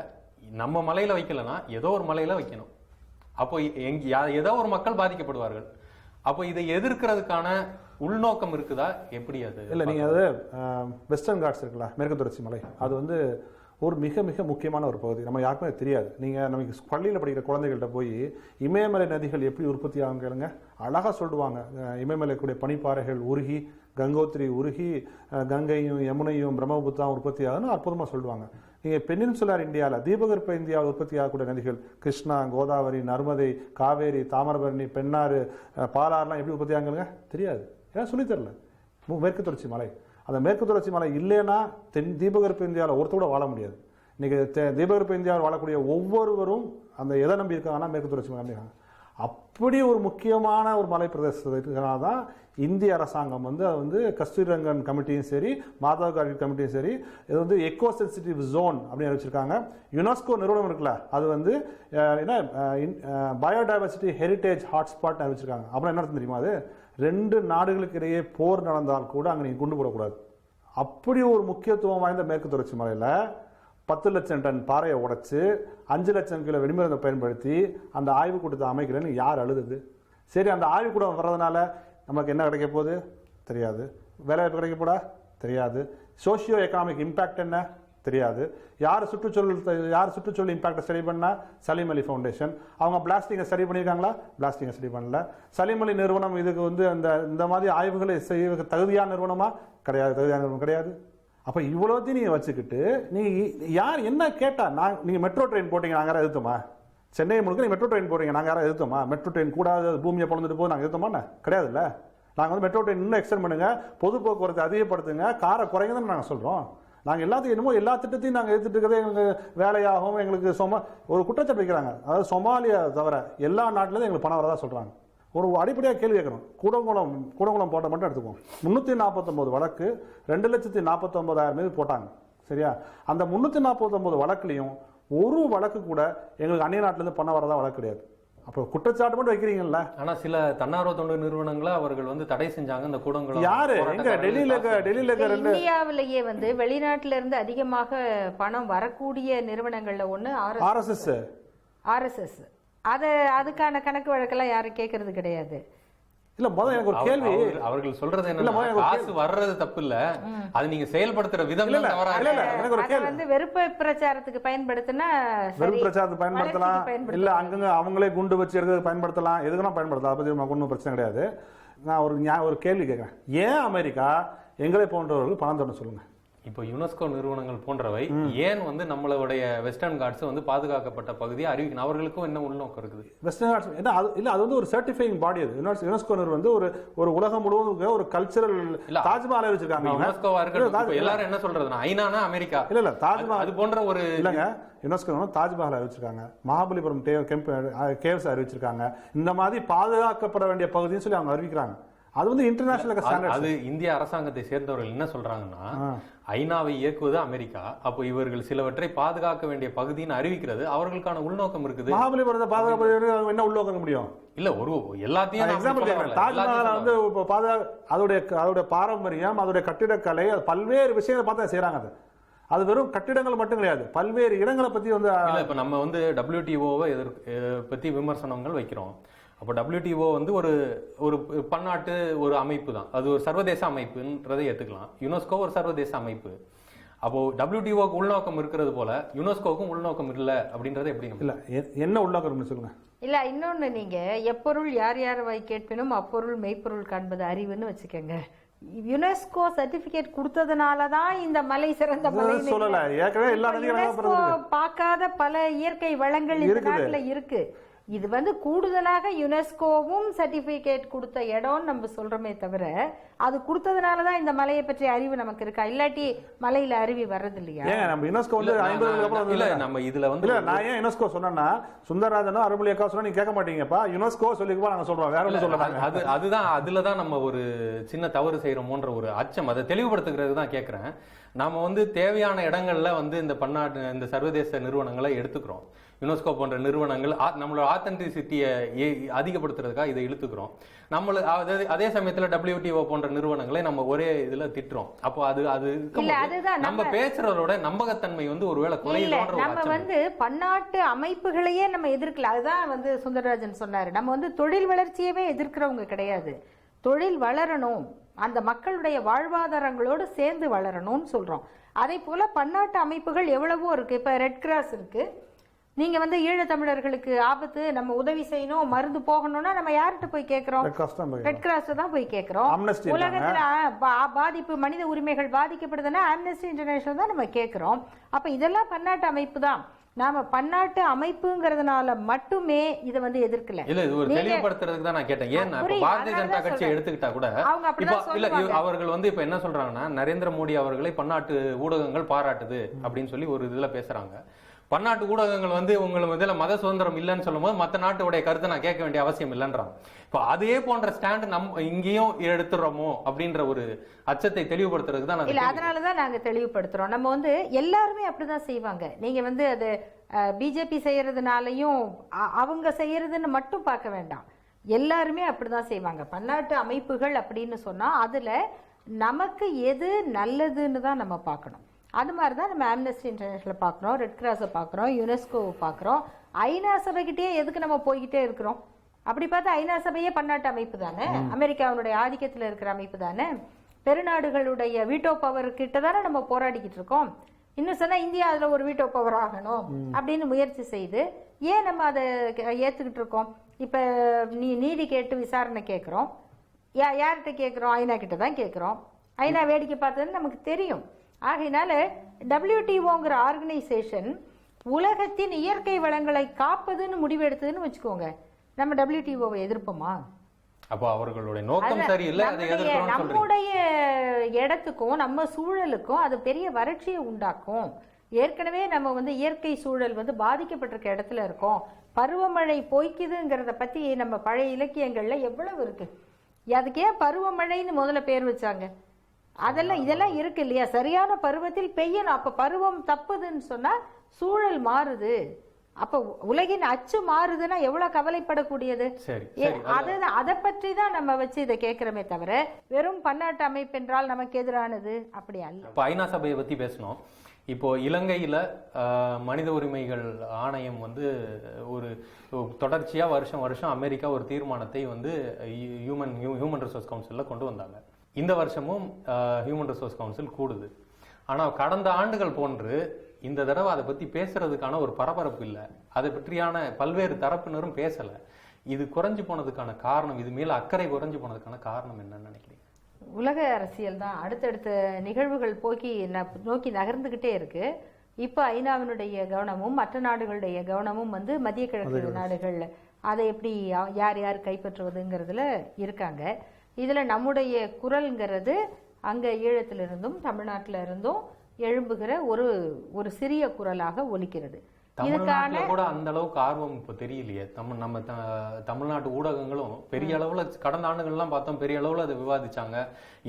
நம்ம மலையில வைக்கலன்னா ஏதோ ஒரு மலையில வைக்கணும். அப்போ ஏதோ ஒரு மக்கள் பாதிக்கப்படுவார்கள். அப்போ இதை எதிர்க்கிறதுக்கான உள்நோக்கம் இருக்குதா? எப்படி அது? இல்லை, நீங்கள் அது வெஸ்டர்ன் காட்ஸ் இருக்குல்ல, மேற்கு தொடர்ச்சி மலை, அது வந்து ஒரு மிக மிக முக்கியமான ஒரு பகுதி. நம்ம யாருக்குமே தெரியாது. நீங்கள் நமக்கு பள்ளியில் படிக்கிற குழந்தைகள்கிட்ட போய் இமயமலை நதிகள் எப்படி உற்பத்தி ஆகும் கேளுங்க, அழகாக சொல்லுவாங்க. இமயமலை கூடிய பனிப்பாறைகள் உருகி, கங்கோத்திரி உருகி, கங்கையும் யமுனையும் பிரம்மபுத்திராவும் உற்பத்தி ஆகுதுன்னு அற்புதமாக சொல்லுவாங்க. நீங்கள் பெனின்சுலர் இந்தியாவில், தீபகற்ப இந்தியாவில் உற்பத்தி ஆகக்கூடிய நதிகள் கிருஷ்ணா, கோதாவரி, நர்மதை, காவேரி, தாமிரபரணி, பெண்ணாறு, பாலாறுலாம் எப்படி உற்பத்தி ஆகுங்க தெரியாது. ஏன்னா சொல்லித்தரல. மேற்கு தொடர்ச்சி மலை, அந்த மேற்கு தொடர்ச்சி மலை இல்லைன்னா தீபகற்ப இந்தியாவில் ஒருத்தர் கூட வாழ முடியாது. இன்னைக்கு தீபகற்ப இந்தியாவில் வாழக்கூடிய ஒவ்வொருவரும் அந்த எதை நம்பி இருக்காங்கன்னா மேற்கு தொடர்ச்சி மலை நம்பியிருக்காங்க. அப்படி ஒரு முக்கியமான ஒரு மலை பிரதேசத்தினால தான் இந்திய அரசாங்கம் வந்து அது வந்து கஸ்தூரிரங்கன் கமிட்டியும் சரி, மாதவ் கார்கி கமிட்டியும் சரி, இது வந்து எக்கோ சென்சிட்டிவ் ஜோன் அப்படின்னு வச்சிருக்காங்க. யுனெஸ்கோ நிறுவனம் இருக்குல்ல, அது வந்து என்ன பயோடைவர்சிட்டி ஹெரிட்டேஜ் ஹாட்ஸ்பாட் வச்சிருக்காங்க. அப்புறம் என்ன தெரியுமா, அது 2 நாடுகளுக்கு இடையே போர் நடந்தால் கூட அங்கே நீங்கள் குண்டு போடக்கூடாது. அப்படி ஒரு முக்கியத்துவம் வாய்ந்த மேற்கு தொடர்ச்சி மலையில் 10 லட்சம் டன் பாறையை உடைச்சு 5 லட்சம் கிலோ வெடிமருந்தை பயன்படுத்தி அந்த ஆய்வுக்கூடத்தை அமைக்கிறேன்னு யார் அழுதுது? சரி, அந்த ஆய்வுக்கூடம் வர்றதுனால நமக்கு என்ன கிடைக்க போகுது தெரியாது, வேலைவாய்ப்பு கிடைக்க போடா தெரியாது, சோஷியோ எக்கனாமிக் இம்பாக்ட் என்ன தெரியாது. யார் சுற்றுச்சூழல் இம்பாக்டை ஸ்டடி பண்ணா? சலீம் அலி ஃபவுண்டேஷன். அவங்க பிளாஸ்டிங்கை ஸ்டடி பண்ணியிருக்காங்களா? பிளாஸ்டிங்கை ஸ்டடி பண்ணல. சலீம் அலி நிறுவனம் இதுக்கு வந்து இந்த மாதிரி ஆய்வுகளை செய்ய தகுதியான நிறுவனமா? தகுதியான நிறுவனம் கிடையாது. அப்போ இவ்வளோத்தையும் நீங்கள் வச்சுக்கிட்டு நீங்கள் யார் என்ன கேட்டால் நீங்கள் மெட்ரோ ட்ரெயின் போட்டீங்க, நாங்கள் யாரும் எதிர்த்தோமா? சென்னை முழுக்க நீங்கள் மெட்ரோ ட்ரெயின் போடுறீங்க, நாங்கள் யாரும் எதிர்த்தோமா? மெட்ரோ ட்ரெயின் கூடாது, பூமியை பிறந்துட்டு போது நாங்கள் எதிர்த்தோமா? கிடையாதுல்ல. நாங்கள் வந்து மெட்ரோ ட்ரெயின் இன்னும் எக்ஸ்டெண்ட் பண்ணுங்க, பொது போக்குவரத்து அதிகப்படுத்துங்க, காரை குறைங்க தான் நாங்கள் சொல்கிறோம். நாங்கள் எல்லாத்தையும் என்னமோ எல்லா திட்டத்தையும் நாங்கள் எடுத்துட்டு இருக்கிறதே எங்களுக்கு வேலையாகவும் எங்களுக்கு ஒரு குற்றச்சாட்டு வைக்கிறாங்க. அதாவது சொமாலியா தவிர எல்லா நாட்டிலேருந்து எங்களுக்கு பணம் வரதா சொல்கிறாங்க. ஒரு அடிப்படையாக கேள்வி கேட்கணும். கூடங்குளம் போட்ட மட்டும் எடுத்துக்குவோம். 349 வழக்கு 2,49,000 மீது போட்டாங்க. சரியா? அந்த 349 வழக்குலையும் ஒரு வழக்கு கூட எங்களுக்கு அந்நிய நாட்டிலேருந்து பணம் வரதா வழக்கு கிடையாது. அப்போ குற்றச்சாட்டு மட்டும் வைக்கிறீங்கல்ல. ஆனா சில தன்னார்வ தொண்டு நிறுவனங்களை அவர்கள் வந்து தடை செஞ்சாங்க. இந்த கூடங்குளம் யாரு எங்க டெல்லியில இந்தியாவிலேயே வந்து வெளிநாட்டில இருந்து அதிகமாக பணம் வரக்கூடிய நிறுவனங்கள்ல ஒண்ணு ஆர்எஸ்எஸ். அதுக்கான கணக்கு வழக்கெல்லாம் யாரும் கேட்கறது கிடையாது. இல்ல முதல்ல எனக்கு ஒரு கேள்வி. அவர்கள் சொல்றது என்ன, காசு வர்றது தப்பு இல்ல, அது நீங்க செயல்படுத்துற விதம் வந்து வெறுப்பு பிரச்சாரத்துக்கு பயன்படுத்தினா வெறுப்பு பிரச்சாரத்துக்கு பயன்படுத்தலாம், இல்ல அங்கங்க அவங்களே குண்டு வச்சு எடுக்கிறது பயன்படுத்தலாம், எதுக்குன்னா பயன்படுத்தலாம். அதை பத்தி ஒன்றும் பிரச்சனை கிடையாது. நான் ஒரு கேள்வி கேட்கிறேன். ஏன் அமெரிக்கா எங்களை போன்றவர்கள் பணம் தரணும் சொல்லுங்க. இப்போ யுனெஸ்கோ நிறுவனங்கள் போன்றவை ஏன் வந்து நம்மளுடைய வெஸ்டர்ன் காட்ஸ் வந்து பாதுகாக்கப்பட்ட பகுதியை அறிவிக்கணும்? அவர்களுக்கும் என்ன உள்நோக்கம் இருக்குது? வெஸ்டர்ன் காட்ஸ் இல்ல, அது வந்து ஒரு சர்டிஃபைங் பாடி. அது யுனெஸ்கோ நிறுவனம் வந்து ஒரு உலகம் முழுவதும் ஒரு கல்ச்சரல் தாஜ்மஹால் அறிவிச்சிருக்காங்க. யுனெஸ்கோவா இருக்கட்டும், எல்லாரும் என்ன சொல்றதுன்னா ஐநானா அமெரிக்கா இல்ல தாஜ்மஹால் அது போன்ற ஒரு இல்லங்க. யுனெஸ்கோ தாஜ்மஹால் அறிவிச்சிருக்காங்க, மகாபலிபுரம் கேவ்ஸ் அறிவிச்சிருக்காங்க. இந்த மாதிரி பாதுகாக்கப்பட வேண்டிய பகுதின்னு சொல்லி அவங்க அறிவிக்கிறாங்க. அது வந்து இன்டர்நேஷனல் ஸ்டாண்டர்ட். அது இந்திய அரசாங்கத்தை சேர்ந்தவர்கள் என்ன சொல்றாங்கன்னா, ஐநாவை இயக்குவது அமெரிக்கா, அப்போ இவர்கள் சிலவற்றை பாதுகாக்க வேண்டிய பகுதின்னு அறிவிக்கிறது அவர்களுக்கான உள்நோக்கம் இருக்குது. மகாபலிபுரத்தை பாதுகாப்பு என்ன உள்நோக்கம் முடியும்? இல்ல ஒரு எல்லாத்தையும் எக்ஸாம்பிள் தாஜ்மஹால் வந்து அதோடைய பாரம்பரியம், அதோடைய கட்டிடக்கலை, பல்வேறு விஷயங்களை பார்த்தா செய்யறாங்க. அது வெறும் கட்டிடங்கள் மட்டும் கிடையாது, பல்வேறு இடங்களை பத்தி வந்து இப்ப நம்ம வந்து WTOவை பத்தி விமர்சனங்கள் வைக்கிறோம். அப்போ WTO வந்து ஒரு பன்னாட்டு ஒரு அமைப்பு தான், அது ஒரு சர்வதேச அமைப்புன்றதை ஏற்றுக்கலாம். யுனெஸ்கோ ஒரு சர்வதேச அமைப்பு. அப்போ WTOக்கு உள்நோக்கம் இருக்கிறது போல யுனெஸ்கோவுக்கும் உள்நோக்கம் இல்லை அப்படின்றது எப்படி? இல்ல என்ன உள்நோக்கம் சொல்லுங்க. இல்ல இன்னொன்னு, நீங்க எப்பொருள் யார் யாரை கேட்பினும் அப்பொருள் மெய்ப்பொருள் காண்பது அறிவுன்னு வச்சுக்கோங்க. யுனெஸ்கோ சர்டிபிகேட் கொடுத்ததுனாலதான் இந்த மலை சிறந்த மலை சொல்லல. ஏற்கனவே எல்லா யுனெஸ்கோ பார்க்காத பல இயற்கை வளங்கள் இந்த நாட்டுல இருக்கு. இது வந்து கூடுதலாக யுனெஸ்கோவும் சர்டிபிகேட் கொடுத்த இடம்னு நம்ம சொல்றோமே தவிர, அது கொடுத்ததுனாலதான் இந்த மலையை பற்றிய அறிவு நமக்கு இருக்கா? இல்லாட்டி மலையில அருவி வர்றது இல்லையா? நம்ம யுனெஸ்கோ வந்து 50 அப்புறம் இல்ல நம்ம இதுல வந்து இல்ல. நான் ஏன் யுனெஸ்கோ சொன்னா, சுந்தரராஜனும் அருள்மொழி அக்கா சொன்னா நீங்க கேட்க மாட்டீங்கப்பா. யுனெஸ்கோ சொல்லிக்குவா நாங்க சொல்றோம், வேற ஒன்றும் சொல்ல. அதுதான் அதுலதான் நம்ம ஒரு சின்ன தவறு செய்யறோமோன்ற ஒரு அச்சம், அதை தெளிவுபடுத்துகிறது தான் கேட்கிறேன். நாம வந்து தேவையான இடங்கள்ல வந்து இந்த பன்னாட்டு இந்த சர்வதேச நிறுவனங்களை எடுத்துக்கிறோம். யுனெஸ்கோ போன்ற நிறுவனங்கள் நம்மளோட ஆத்தென்டிசிட்டியை அதிகப்படுத்துறதுக்காக இதை இழுத்துக்கிறோம். அதே சமயத்துல WTO போன்ற நிறுவனங்களை நம்ம ஒரே இதுல திட்டுறோம். அப்போ அது நம்ம பேசுறதோட நம்பகத்தன்மை வந்து ஒருவேளை குறையுது. நம்ம வந்து பன்னாட்டு அமைப்புகளையே நம்ம எதிர்க்கல. அதுதான் வந்து சுந்தரராஜன் சொன்னாரு. நம்ம வந்து தொழில் வளர்ச்சியவே எதிர்க்கிறவங்க கிடையாது. தொழில் வளரணும், அந்த மக்களுடைய வாழ்வாதாரங்களோடு சேர்ந்து வளரணும்னு சொல்றோம். அதே போல பன்னாட்டு அமைப்புகள் எவ்வளவோ இருக்கு. இப்ப ரெட் கிராஸ் இருக்கு. நீங்க வந்து ஈழத்தமிழர்களுக்கு ஆபத்து, நம்ம உதவி செய்யணும், மருந்து போகணும்னா நம்ம யார்கிட்ட போய் கேட்கிறோம்? ரெட் கிராஸ் தான் போய் கேட்கிறோம். உலகத்துல பாதிப்பு, மனித உரிமைகள் பாதிக்கப்படுதுன்னா ஆம்னஸ்டி இன்டர்நேஷனல் தான் நம்ம கேட்கிறோம். அப்ப இதெல்லாம் பன்னாட்டு அமைப்பு தான். நாம பன்னாட்டு அமைப்புங்கிறதுனால மட்டுமே இதை வந்து எதிர்க்கல. இல்ல இது ஒரு தெளிவுபடுத்துறதுக்கு தான் நான் கேட்டேன். ஏன் பாரதிய ஜனதா கட்சியை எடுத்துக்கிட்டா கூட அவர்கள் வந்து இப்ப என்ன சொல்றாங்கன்னா, நரேந்திர மோடி அவர்களை பன்னாட்டு ஊடகங்கள் பாராட்டுது அப்படின்னு சொல்லி ஒரு இதுல பேசுறாங்க. பன்னாட்டு ஊடகங்கள் வந்து உங்களுக்கு இதுல மத சுதந்திரம் இல்லைன்னு சொல்லும் போது மற்ற நாட்டுடைய கருத்தை நான் கேட்க வேண்டிய அவசியம் இல்லைன்றாங்க. இப்போ அதே போன்ற ஸ்டாண்ட் இங்கேயும் எடுத்துறோமோ அப்படின்ற ஒரு அச்சத்தை தெளிவுபடுத்துறதுக்கு தான் இல்ல, அதனாலதான் நாங்க தெளிவுபடுத்துறோம். நம்ம வந்து எல்லாருமே அப்படிதான் செய்வாங்க. நீங்க வந்து அது பிஜேபி செய்யறதுனாலையும் அவங்க செய்யறதுன்னு மட்டும் பார்க்க வேண்டாம். எல்லாருமே அப்படிதான் செய்வாங்க. பன்னாட்டு அமைப்புகள் அப்படின்னு சொன்னா அதுல நமக்கு எது நல்லதுன்னு தான் நம்ம பார்க்கணும். அது மாதிரி தான் நம்ம ஆம்னஸ்டி இன்டர்நேஷனல் பார்க்குறோம், ரெட் கிராஸை பார்க்குறோம், யுனெஸ்கோவை பார்க்குறோம். ஐநா சபைக்கிட்டே எதுக்கு நம்ம போய்கிட்டே இருக்கிறோம்? அப்படி பார்த்தா ஐநா சபையே பன்னாட்டு அமைப்பு தானே, அமெரிக்காவுடைய ஆதிக்கத்தில் இருக்கிற அமைப்பு தானே. பெருநாடுகளுடைய வீட்டோ பவர் கிட்ட தானே நம்ம போராடிக்கிட்டு இருக்கோம். இன்னும் சொன்னா இந்தியா அதுல ஒரு வீட்டோ பவர் ஆகணும் அப்படின்னு முயற்சி செய்து ஏன் நம்ம அதை ஏத்துக்கிட்டு இருக்கோம்? இப்ப நீதி கேட்டு விசாரணை கேட்கிறோம். யார்கிட்ட கேட்கிறோம்? ஐநா கிட்ட தான் கேட்கிறோம். ஐநா வேடிக்கை பார்த்ததுன்னு நமக்கு தெரியும். ஆகையினால WTOங்கிற ஆர்கனைசேஷன் உலகத்தின் இயற்கை வளங்களை காப்பதுன்னு முடிவு எடுத்ததுன்னு வச்சுக்கோங்க. நம்ம WTOவை எதிர்ப்போமா? அப்போ அவர்களுடைய நோக்கம் சரியில்லை, அதை எதிர்க்கிறோம்னு சொல்றீங்க. நம்முடைய இடத்துக்கும் நம்ம சூழலுக்கும் அது பெரிய வறட்சியை உண்டாக்கும். ஏற்கனவே நம்ம வந்து இயற்கை சூழல் வந்து பாதிக்கப்பட்டிருக்க இடத்துல இருக்கோம். பருவமழை பொய்க்குதுங்கிறத பத்தி நம்ம பழைய இலக்கியங்கள்ல எவ்வளவு இருக்கு. அதுக்கே பருவமழைன்னு முதல்ல பேர் வச்சாங்க. இதெல்லாம் இருக்கு இல்லையா? சரியான பருவத்தில் பெய்யணும். அப்ப பருவம் தப்புதுன்னு சொன்னா சூழல் மாறுது. அப்ப உலகின் அச்சு மாறுதுன்னா எவ்வளவு கவலைப்படக்கூடியது. அதை பற்றி தான் நம்ம வச்சு இதை கேட்கிறோமே தவிர வெறும் பன்னாட்டு அமைப்பு என்றால் நமக்கு எதிரானது அப்படி அல்ல. இப்ப ஐநா சபையை பத்தி பேசணும். இப்போ இலங்கையில மனித உரிமைகள் ஆணையம் வந்து ஒரு தொடர்ச்சியா வருஷம் வருஷம் அமெரிக்கா ஒரு தீர்மானத்தை வந்து ஹியூமன் ரிசோர்ஸ் கவுன்சில்ல கொண்டு வந்தாங்க. இந்த வருஷமும் ஹியூமன் ரிசோர்ஸ் கவுன்சில் கூடுது. ஆனா கடந்த ஆண்டுகள் போன்று இந்த தடவை அதை பத்தி பேசுறதுக்கான ஒரு பரபரப்பு இல்லை. அதை பற்றியான பல்வேறு தரப்பினரும் பேசல. இது குறைஞ்சு போனதுக்கான காரணம், இது மேல அக்கறை குறைஞ்சு போனதுக்கான காரணம் என்னன்னு நினைக்கிறீங்க? உலக அரசியல் தான் அடுத்தடுத்த நிகழ்வுகள் நோக்கி நகர்ந்துகிட்டே இருக்கு. இப்ப ஐநாவினுடைய கவனமும் மற்ற நாடுகளுடைய கவனமும் வந்து மத்திய கிழக்கு நாடுகள்ல அதை எப்படி யார் யார் கைப்பற்றுவதுங்கிறதுல இருக்காங்க. இதுல நம்முடைய குரல்ங்கிறது அங்க ஈழத்திலிருந்தும் தமிழ்நாட்டில இருந்தும் எழும்புகிற ஒரு சிறிய குரலாக ஒலிக்கிறது. தமிழ்நாட்டுல கூட அந்த அளவுக்கு ஆர்வம் இப்ப தெரியலையே. நம்ம தமிழ்நாட்டு ஊடகங்களும் பெரிய அளவுல கடந்த ஆண்டுகள்லாம் பார்த்தோம், பெரிய அளவுல அதை விவாதிச்சாங்க.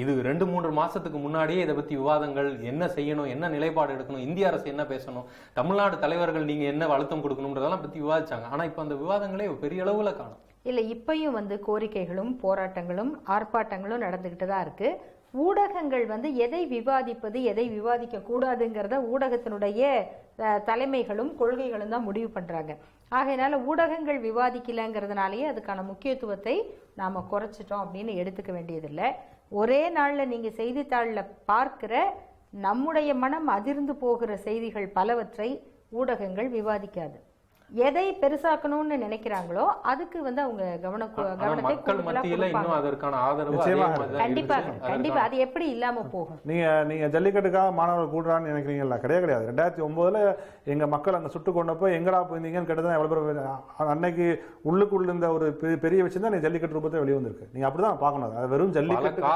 இது 2-3 மாசத்துக்கு முன்னாடியே இதை பத்தி விவாதங்கள், என்ன செய்யணும், என்ன நிலைப்பாடு எடுக்கணும், இந்திய அரசு என்ன பேசணும், தமிழ்நாடு தலைவர்கள் நீங்க என்ன அழுத்தம் கொடுக்கணும்ன்றதெல்லாம் பத்தி விவாதிச்சாங்க. ஆனா இப்ப அந்த விவாதங்களே பெரிய அளவுல காணும். இல்ல, இப்பயும் வந்து கோரிக்கைகளும் போராட்டங்களும் ஆர்ப்பாட்டங்களும் நடந்துகிட்டு தான் இருக்கு. ஊடகங்கள் வந்து எதை விவாதிப்பது எதை விவாதிக்க கூடாதுங்கிறத ஊடகத்தினுடைய தலைமைகளும் கொள்கைகளும் தான் முடிவு பண்றாங்க. ஆகையினால ஊடகங்கள் விவாதிக்கலங்கிறதுனாலேயே அதுக்கான முக்கியத்துவத்தை நாம குறைச்சிட்டோம் அப்படின்னு எடுத்துக்க வேண்டியதில்லை. ஒரே நாள்ல நீங்க செய்தித்தாள்ல பார்க்கிற நம்முடைய மனம் அதிர்ந்து போகிற செய்திகள் பலவற்றை ஊடகங்கள் விவாதிக்காது. எதை பெருசாக்கணும்னு நினைக்கிறாங்களோ அதுக்கு வந்து அவங்க கவனத்தை கண்டிப்பா அது எப்படி இல்லாம போகும். நீங்க ஜல்லிக்கட்டுக்காக மாணவர்கள் கூடுறான்னு நினைக்கிறீங்களா? கிடையாது. 2009 எங்க மக்கள் அங்க சுட்டு கொண்டப்போ எங்கடா போயிருந்தீங்கன்னு கேட்டதான் எவ்வளவு பேர் அன்னைக்கு உள்ளுக்குள்ள இருந்த ஒரு பெரிய விஷயம் தான் ஜல்லிக்கட்டு ரூபத்தை வெளியே வந்திருக்கு. நீங்க அப்படிதான் பாக்கணும். அது வெறும் ஜல்லிக்கட்டு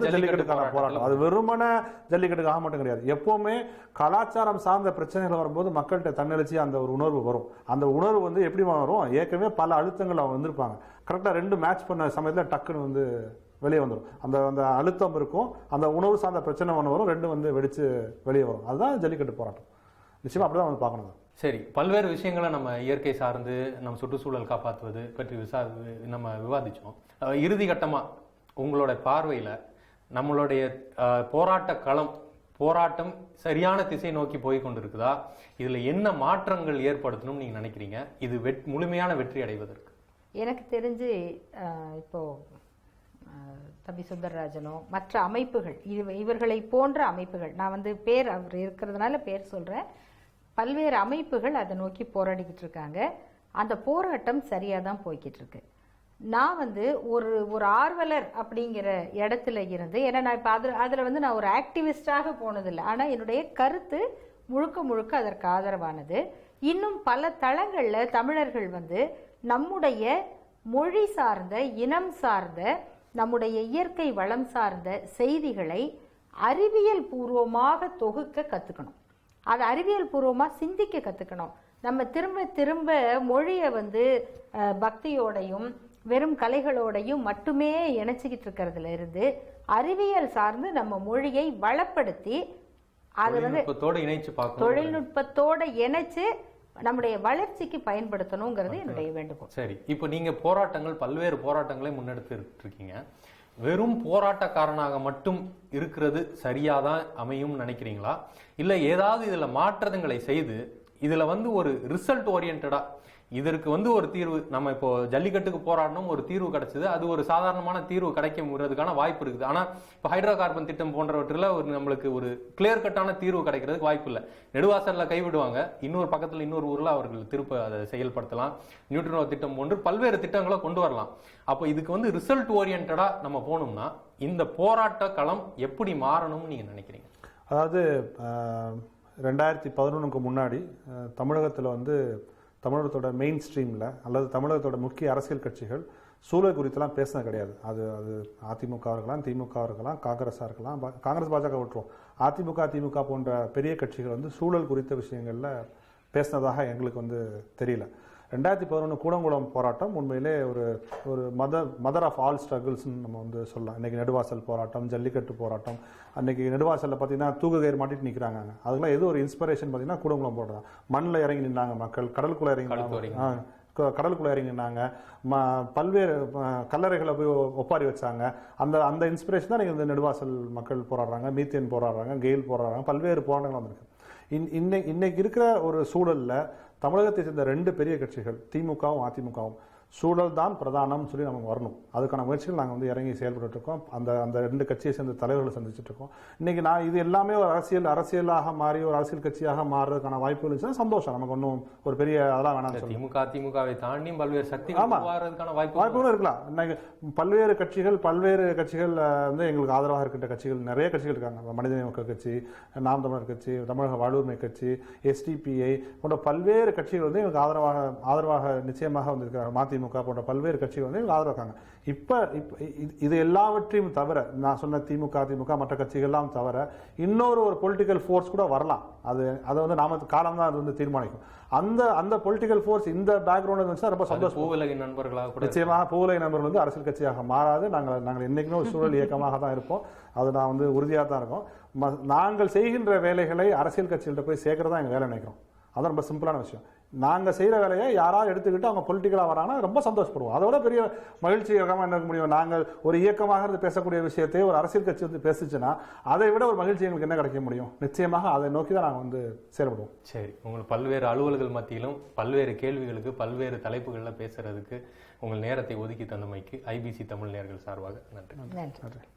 ஜல்லிக்கட்டுக்கான போராட்டம், அது வெறுமன ஜல்லிக்கட்டுக்காக மட்டும் கிடையாது. எப்பவுமே கலாச்சாரம் சார்ந்த பிரச்சனைகள் வரும்போது மக்கள்கிட்ட தன்னெழுச்சி அந்த ஒரு உணர்வு வரும். அந்த உணர்வு வந்து எப்படி வரும்? ஏற்கனவே பல அழுத்தங்கள் அவங்க வந்திருப்பாங்க. கரெக்டா 2 மேட்ச் பண்ண சமயத்துல டக்குன்னு வந்து வெளியே வந்துடும். அந்த அழுத்தம் இருக்கும், அந்த உணவு சார்ந்த பிரச்சனை ஒன்று வரும், 2 வந்து வெடிச்சு வெளியே வரும். அதுதான் ஜல்லிக்கட்டு போராட்டம். நிச்சயமா அப்படிதான் வந்து பார்க்கணும். சரி, பல்வேறு விஷயங்களை நம்ம இயற்கை சார்ந்து நம்ம சுற்றுச்சூழல் காப்பாற்றுவது பற்றி நம்ம விவாதிச்சோம். இறுதி கட்டமா உங்களோட பார்வையில நம்மளுடைய போராட்டம் சரியான திசை நோக்கி போய் கொண்டிருக்குதா? இதுல என்ன மாற்றங்கள் ஏற்படுத்தணும் நீங்க நினைக்கிறீங்க இது முழுமையான வெற்றி அடைவதற்கு? எனக்கு தெரிஞ்சு இப்போ தம்பி சுந்தரராஜனோ மற்ற அமைப்புகள், இவர்களை போன்ற அமைப்புகள், நான் வந்து பேர் அவர் இருக்கிறதுனால பேர் சொல்றேன், பல்வேறு அமைப்புகள் அதை நோக்கி போராடிக்கிட்டு இருக்காங்க. அந்த போராட்டம் சரியா தான் போய்கிட்டு இருக்கு. நான் வந்து ஒரு ஆர்வலர் அப்படிங்கிற இடத்துல இருந்து, ஏன்னா நான் இப்போ அதில் வந்து நான் ஒரு ஆக்டிவிஸ்டாக போனதில்லை, ஆனால் என்னுடைய கருத்து முழுக்க அதற்கு ஆதரவானது. இன்னும் பல தளங்களில் தமிழர்கள் வந்து நம்முடைய மொழி சார்ந்த, இனம் சார்ந்த, நம்முடைய இயற்கை வளம் சார்ந்த செய்திகளை அறிவியல் பூர்வமாக தொகுக்க கற்றுக்கணும். அதை அறிவியல் பூர்வமாக சிந்திக்க கற்றுக்கணும். நம்ம திரும்ப மொழியை வந்து பக்தியோடையும் வெறும் கலைகளோடையும் மட்டுமே இணைச்சிக்கிட்டு இருக்கிறதுல இருந்து அறிவியல் சார்ந்து நம்ம மொழியை வளப்படுத்தி அதை வந்து தொழில்நுட்பத்தோட இணைச்சு நம்முடைய வளர்ச்சிக்கு பயன்படுத்தணுங்கிறது என்னுடைய வேண்டுகோள். சரி, இப்போ நீங்க பல்வேறு போராட்டங்களை முன்னெடுத்து இருக்கீங்க. வெறும் போராட்டக்காரனாக மட்டும் இருக்கிறது சரியாதான் அமையும் நினைக்கிறீங்களா? இல்ல ஏதாவது இதுல மாற்றங்களை செய்து இதுல வந்து ஒரு ரிசல்ட் ஓரியன்டா இதற்கு வந்து ஒரு தீர்வு, நம்ம இப்போ ஜல்லிக்கட்டுக்கு போராடணும், ஒரு தீர்வு கிடைச்சது, அது ஒரு சாதாரணமான தீர்வு கிடைக்கிறதுக்கான வாய்ப்பு இருக்குது. ஆனா இப்போ ஹைட்ரோ கார்பன் திட்டம் போன்றவற்றில் நம்மளுக்கு ஒரு கிளியர் கட்டான தீர்வு கிடைக்கிறதுக்கு வாய்ப்பு இல்லை. நெடுவாசல்ல கைவிடுவாங்க, இன்னொரு பக்கத்துல இன்னொரு ஊர்ல அவர்கள் திருப்ப அதை செயல்படுத்தலாம். நியூட்ரினோ திட்டம் போன்று பல்வேறு திட்டங்களை கொண்டு வரலாம். அப்போ இதுக்கு வந்து ரிசல்ட் ஓரியன்டா நம்ம போனோம்னா இந்த போராட்ட களம் எப்படி மாறணும்னு நீங்க நினைக்கிறீங்க? அதாவது 2011க்கு முன்னாடி தமிழகத்தில் வந்து தமிழகத்தோட மெயின் ஸ்ட்ரீமில் அல்லது தமிழகத்தோட முக்கிய அரசியல் கட்சிகள் சூழல் குறித்தெல்லாம் பேசினது கிடையாது. அது அதிமுக இருக்கலாம், திமுக இருக்கலாம், காங்கிரஸாக இருக்கலாம். காங்கிரஸ் பாஜக விட்டுருவோம். அதிமுக திமுக போன்ற பெரிய கட்சிகள் வந்து சூழல் குறித்த விஷயங்களில் பேசினதாக எங்களுக்கு தெரியல. 2011 கூடங்குளம் போராட்டம் உண்மையிலே ஒரு மதர் ஆஃப் ஆல் ஸ்ட்ரகிள்ஸ்ன்னு நம்ம சொல்லலாம். இன்றைக்கி நெடுவாசல் போராட்டம், ஜல்லிக்கட்டு போராட்டம், அன்றைக்கி நெடுவாசலில் பார்த்தீங்கன்னா தூக்குகயிறு மாட்டிட்டு நிற்கிறாங்க. அதெல்லாம் எது ஒரு இன்ஸ்பிரேஷன் பார்த்தீங்கன்னா கூடங்குளம் போடுறாங்க. மண்ணில் இறங்கி நின்னாங்க மக்கள், கடலுக்குள்ளே இறங்கி நின்னாங்க, பல்வேறு கல்லறைகளை போய் ஒப்பாரி வச்சாங்க. அந்த இன்ஸ்பிரேஷன் தான் இந்த நெடுவாசல் மக்கள் போராடுறாங்க, மீத்தேன் போராடுறாங்க, கெயில் போராடுறாங்க, பல்வேறு போராட்டங்கள் வந்திருக்கு. இன்னைக்கு இருக்கிற ஒரு சூழலில் தமிழகத்தை சேர்ந்த 2 பெரிய கட்சிகள் திமுகவும் அதிமுகவும் சூழல் தான் பிரதானம் சொல்லி நமக்கு வரணும். அதுக்கான முயற்சிகள் நாங்கள் இறங்கி செயல்பட்டு இருக்கோம். அந்த 2 கட்சியை சேர்ந்த தலைவர்களை சந்திச்சுட்டு இருக்கோம். இன்னைக்கு இது எல்லாமே ஒரு அரசியலாக மாறி ஒரு அரசியல் கட்சியாக மாறுறதுக்கான வாய்ப்புகள் இருந்துச்சுன்னா சந்தோஷம். நமக்கு ஒன்றும் ஒரு பெரிய அதெல்லாம் வேணாம். திமுக அதிமுகவை தாண்டி பல்வேறு சக்திகள் வாய்ப்புகளும் இருக்கலாம். இன்னைக்கு பல்வேறு கட்சிகள் எங்களுக்கு ஆதரவாக இருக்கின்ற கட்சிகள் நிறைய கட்சிகள் இருக்காங்க. மனிதநேய மக்கள் கட்சி, நாம் தமிழர் கட்சி, தமிழக வாழ்வுரிமை கட்சி, SDPI போன்ற பல்வேறு கட்சிகள் எங்களுக்கு ஆதரவாக நிச்சயமாக வந்திருக்கிறாங்க. மதிமுக போன்ற பல்வேறு கட்சிகள் ஆதரவு இருக்காங்க. இப்ப இது எல்லாவற்றையும் தவிர, நான் சொன்ன திமுக அதிமுக மற்ற கட்சிகள்லாம் தவிர இன்னொரு பொலிட்டிக்கல் ஃபோர்ஸ் கூட வரலாம். அதை நாம காலம் தான் அது தீர்மானிக்கும். அந்த பொலிட்டிக்கல் ஃபோர்ஸ் இந்த பேக்ரவுண்ட் இருந்துச்சுன்னா ரொம்ப சந்தோஷம். பூவுலக நண்பர்களாக நிச்சயமாக பூவுலக நண்பர்கள் அரசியல் கட்சியாக மாறாது. நாங்கள் என்னைக்குமே ஒரு சூழல் இயக்கமாக தான் இருப்போம். அது நான் உறுதியாக தான் இருக்கோம். நாங்கள் செய்கின்ற வேலைகளை அரசியல் கட்சிகள்கிட்ட போய் சேர்க்கறதா எங்கள் வேலை நினைக்கிறோம். அதான் ரொம்ப சிம்பிளான விஷயம். நாங்கள் செய்கிற வேலையை யாராவது எடுத்துக்கிட்டு அவங்க பொலிட்டிக்கலாக வராங்கன்னா ரொம்ப சந்தோஷப்படுவோம். அதோட பெரிய மகிழ்ச்சிகரமாக என்ன இருக்க முடியும்? நாங்கள் ஒரு இயக்கமாக இருந்து பேசக்கூடிய விஷயத்தை ஒரு அரசியல் கட்சி பேசுச்சுன்னா அதை விட ஒரு மகிழ்ச்சி எங்களுக்கு என்ன கிடைக்க முடியும்? நிச்சயமாக அதை நோக்கி தான் நாங்கள் செயல்படுவோம். சரி, உங்களுக்கு பல்வேறு அலுவல்கள் மத்தியிலும் பல்வேறு கேள்விகளுக்கு பல்வேறு தலைப்புகளில் பேசுறதுக்கு உங்கள் நேரத்தை ஒதுக்கி தந்தமைக்கு IBC தமிழ் நேயர்கள் சார்பாக நன்றி.